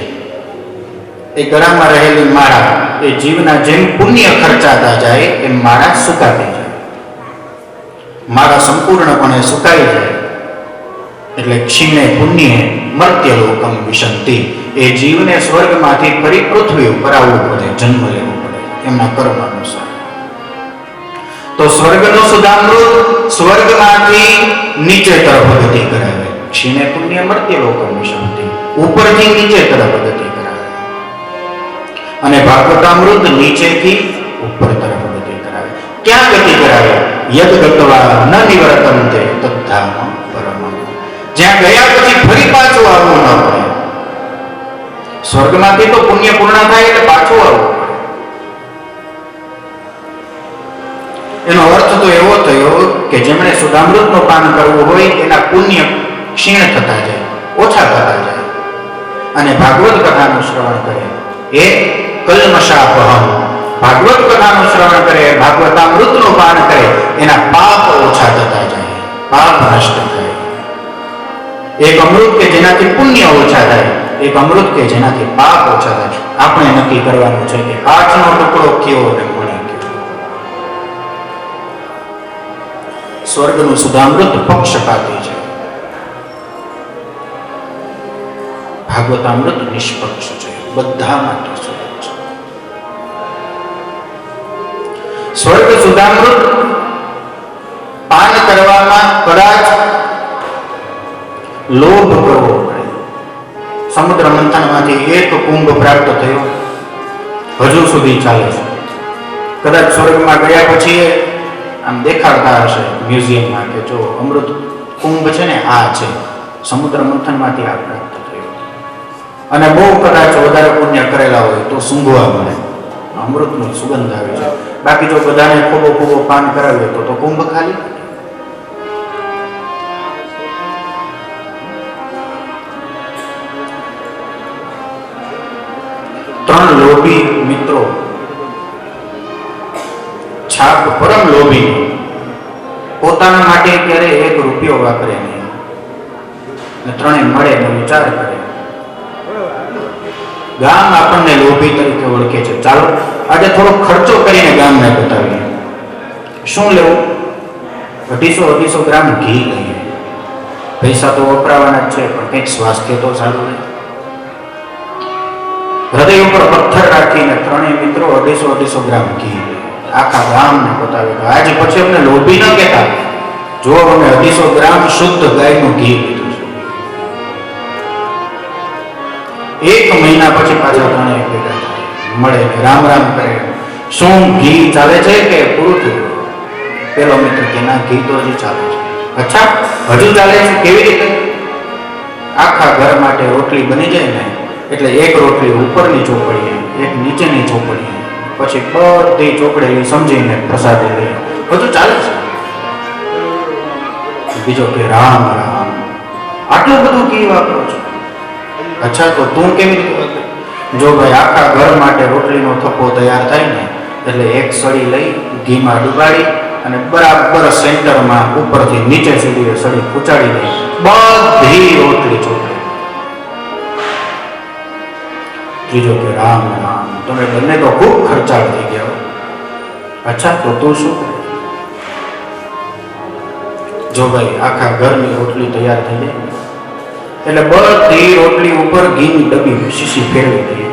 એ ગળામાં રહેલી માળા એ જીવના જેમ પુણ્ય ખર્ચાતા જાય એમ માળા સુકાતી જાય. માળા સંપૂર્ણપણે સુકાઈ જાય એટલે ક્ષીણે પુણ્ય મર્ત્યલોકમ વિશંતિ. એ જીવને સ્વર્ગમાંથી ફરી પૃથ્વી ઉપર આવવું પડે, જન્મ લેવો પડે એમના કર્મ અનુસાર. તો સ્વર્ગનો સુધામૃત સ્વર્ગમાંથી નીચે તરફ ગતિ કરાવે. ક્ષીણે પુણ્ય મર્ત્યલોકમ વિશંતિ, ઉપરથી નીચે તરફ ગતિ કરાવે. અને ભાગવતામૃત નીચેથી ઉપર તરફ ગતિ કરાવે. ક્યાં ગતિ કરાવે? યદ ગત્વા ન નિવર્તન્તે તદ્ધામ પરમં. જ્યાં ગયા પછી ફરી પાછું આવવું ન પડે. સ્વર્ગમાંથી તો પુણ્ય પૂર્ણ થાય એટલે પાછું આવવું પડે. એનો અર્થ તો એવો થયો કે જેમણે સુધામૃતનું પાન કરવું હોય એના પુણ્ય ક્ષીણ થતા જાય, ઓછા થતા જાય. અને ભાગવત કથાનું શ્રવણ કરે એ કલ્મષાપહમ. ભાગવત કથાનું શ્રવણ કરે, ભાગવતામૃતનું પાન કરે, એના પાપ ઓછા થતા જાય, પાપ નષ્ટ થાય. એક અમૃત કે જેનાથી પુણ્ય ઓછા થાય, એક અમૃત કે જેનાથી પાપ ઓછા થાય. આપણે નક્કી કરવાનું છે કે કાચનો ટુકડો કયો અને મણી કયો. સ્વર્ગનું સુધામૃત પક્ષપાતી છે, ભાગવતામૃત નિષ્પક્ષ છે, બધા માટે સ્વર્ગ છે. સ્વર્ગ સુધામૃત પાન કરવામાં કદાચ લોભ કરવો પડે. સમુદ્ર મંથનમાંથી એક કુંભ પ્રાપ્ત થયો, હજુ સુધી ચાલે છે. કદાચ સ્વર્ગમાં ગયા પછી આમ દેખાડતા હશે મ્યુઝિયમમાં કે જો અમૃત કુંભ છે ને આ છે, સમુદ્ર મંથનમાંથી આ પ્રાપ્ત થયો. અને બહુ કદાચ વધારે પુણ્ય કરેલા હોય તો સૂંઘવા મળે, અમૃતનો સુગંધ આવે છે. બાકી જો બધાને ખૂબ પાન કરાવે તો કુંભ ખાલી. ત્રણ લોભી મિત્રો, છાપ પરમ લોભી પોતાના માટે ક્યારે 1 રૂપિયો વાપરે નહીં, ને ત્રણેય મળે ને વિચાર કરે. ગામ આપણને લોભી તરીકે ઓળખે છે. ચાલો આજે થોડો ખર્ચો કરીને ગામને બતાવીએ. શું લેવું? 250 ગ્રામ ઘી લઈએ. પૈસા તો વપરાવાના જ છે, પણ કંઈક સ્વાસ્થ્ય તો સારું રહે. હૃદય ઉપર પથ્થર રાખીને ત્રણેય મિત્રો 250 ગ્રામ ઘી આખા ગામને બતાવે. આજે પછી અમને લોભી ન કહેતા, જો અમે 250 ગ્રામ શુદ્ધ ગાયનું ઘી લીધું છે. 1 મહિના પછી પાછા ત્રણેય ભેગા થાય, મળે, રામ રામ કરે. શું ઘી ચાલે છે કે પૂરું થયું? પેલો મિત્ર કે ના, ઘી તો હજી ચાલે છે. અચ્છા, હજુ ચાલે છે? કેવી રીતે? આખા ઘર માટે રોટલી બની જાય ને એટલે 1 રોટલી ઉપરની ચોપડીએ, 1 નીચેની ચોપડીએ, પછી બધી ચોપડેલી સમજીને પ્રસાદી લઈએ. બધું ચાલે છે. બીજો કે રામ રામ, આટલું બધું ઘી વાપરો છો? અચ્છા, તો તું કેવી રીતે વાપરે? જો ભાઈ, આખા ઘર માટે રોટલીનો થપ્પો તૈયાર થાય ને એટલે 1 સળી લઈ ઘીમાં ડુબાડી અને બરાબર સેન્ટરમાં ઉપરથી નીચે સુધી સળી ખૂંચાડી દઈ બધી રોટલી ચોપડે. ત્રીજો કે રામ રામ, તમે બંને તો ખૂબ ખર્ચાળ થઈ ગયા. અચ્છા, તો તું શું કરે? જો ભાઈ, આખા ઘરની રોટલી તૈયાર થઈ જાય એટલે બધી રોટલી ઉપર ઘીની ડબ્બી શીશી ફેરવી દઈએ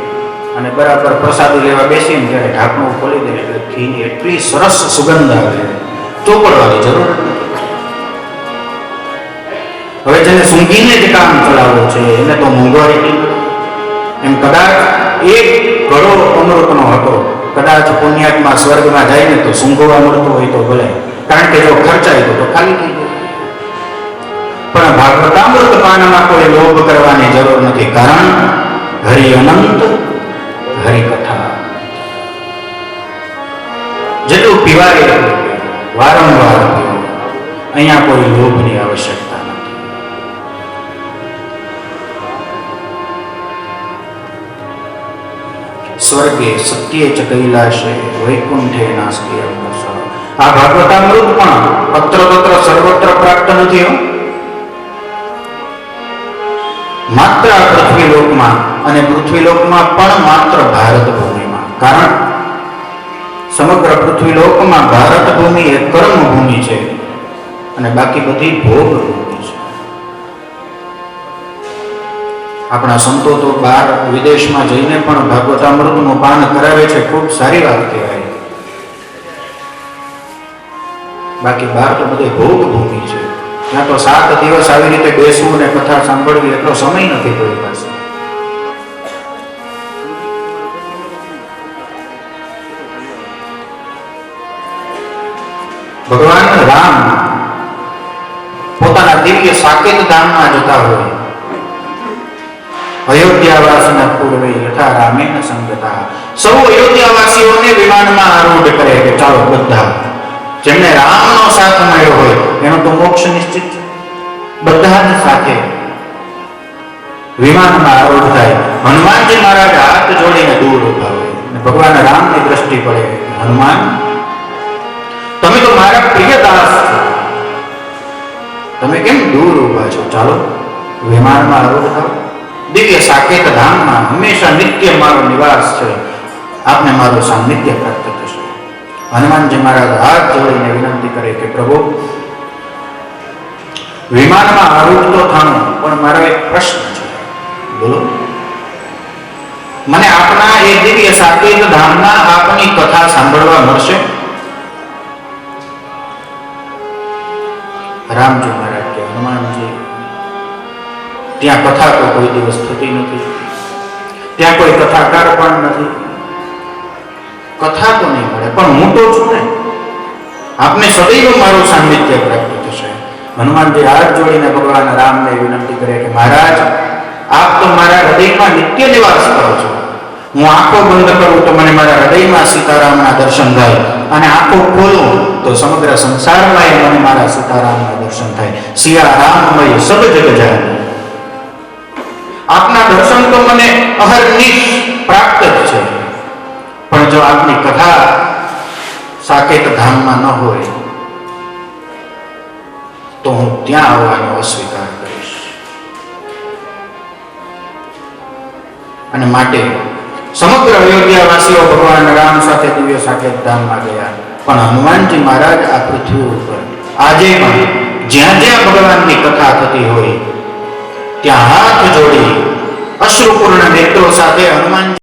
અને બરાબર પ્રસાદી લેવા બેસીને ત્યારે ઢાંકણું ખોલી દે એટલે ઘીની એટલી સરસ સુગંધ આવે, ચોપડવાની જરૂર નથી. હવે જેને સૂંઘીને જ કામ ચલાવવું છે એને તો મોંઘવારી એમ. કદાચ 1 ઘડો અમૃતનો હતો, કદાચ પુણ્યાત્મા સ્વર્ગમાં જાય ને તો સૂંઘવા મળતું હોય તો ભલે, કારણ કે જો ખર્ચાય તો ખાલી થઈ જાય. પણ ભાગવતામૃત પાનમાં કોઈ લોભ કરવાની જરૂર નથી, કારણ હરિ અનંત હરિકથા. જેટલું પીવાય વારંવાર પીવું, અહીંયા કોઈ લોભની આવશ્યકતા નથી. સ્વર્ગે સત્યે ચ કૈલાશે વૈકુંઠે નાસ્તિ અવકાશ. આ ભાગવતામૃત પણ પત્ર સર્વત્ર પ્રાપ્ત નથી. માત્ર આ પૃથ્વીલોકમાં, અને પૃથ્વીલોકમાં પણ માત્ર ભારત ભૂમિમાં. કારણ સમગ્ર પૃથ્વીલોકમાં ભારત ભૂમિ એ કર્મ ભૂમિ છે અને બાકી બધી ભોગ ભૂમિ છે. આપણા સંતો તો બહાર વિદેશમાં જઈને પણ ભાગવતામૃતનું પાન કરાવે છે, ખૂબ સારી વાત કહેવાય. બાકી બહાર તો બધી ભોગ ભૂમિ છે. ત્યાં તો 7 દિવસ આવી રીતે બેસવું અને કથા સાંભળવી એટલો સમય નથી કોઈ પાસે. ભગવાન રામ પોતાના દિવ્ય સાકેત ધામમાં જતા હોય, અયોધ્યાવાસીના પૂર્વે યથા રામેન સંગતા. સૌ અયોધ્યાવાસીઓને વિમાનમાં આરૂઢ કરે કે ચાલો બધા, જેમને રામનો સાથ મળ્યો હોય એનો તો મોક્ષ નિશ્ચિત છે. બધાને સાથે વિમાનમાં આરૂઢ થાય. હનુમાનજી મહારાજ હાથ જોડીને દૂર ઉભા હોય અને ભગવાન રામની દ્રષ્ટિ પડે, હનુમાન તમે તો મારા પ્રિય દાસ છો, તમે કેમ દૂર ઉભા છો? ચાલો વિમાનમાં આરૂઢ થાઓ. દિવ્ય સાકેત ધામમાં હંમેશા નિત્ય મારો નિવાસ છે, આપને મારું સાનિધ્ય પ્રાપ્ત થશે. હનુમાનજી મહારાજ હાથ જોડીને વિનંતી કરે કે પ્રભુ, વિમાનમાં આરૂઢ તો થાણું, પણ મારો એક પ્રશ્ન છે. બોલો. મને આપના એ દિવ્ય સાકેત ધામમાં આપની કથા સાંભળવા મળશે? રામજી મહારાજ કે હનુમાનજી, ત્યાં કથા તો કોઈ દિવસ થતી નથી, ત્યાં કોઈ કથાકાર પણ નથી, કથા તો નહીં મળે, પણ હું તો છું ને, આપને સદૈવ મારું સાનિધ્ય પ્રાપ્ત થશે. હનુમાનજી હાથ જોડીને ભગવાન રામને વિનંતી કરે કે મહારાજ, આપ તો મારા હૃદયમાં નિત્ય નિવાસ કરો છો. હું આંખો બંધ કરું તો મને મારા હૃદયમાં સીતારામના દર્શન થાય, અને આંખો ખોલું તો સમગ્ર સંસારમાં મને મારા સીતારામના દર્શન થાય. સિયા રામમય સબ જગ જાય. આપના દર્શન તો મને અહર્નિશ પ્રાપ્ત જ છે, પણ જો આપની કથા સાકેત ધામમાં ન હોય ત્યાં આવવાનો અસ્વીકાર કરીશ. અને માટે સમગ્ર અયોધ્યાવાસીઓ ભગવાન રામ સાથે દિવ્ય સાકેત ધામમાં ગયા. પણ હનુમાનજી મહારાજ આ પૃથ્વી ઉપર આજે પણ જ્યાં જ્યાં ભગવાનની કથા થતી હોય ત્યાં હાથ જોડી અશ્રુપૂર્ણ નેત્રો સાથે હનુમાનજી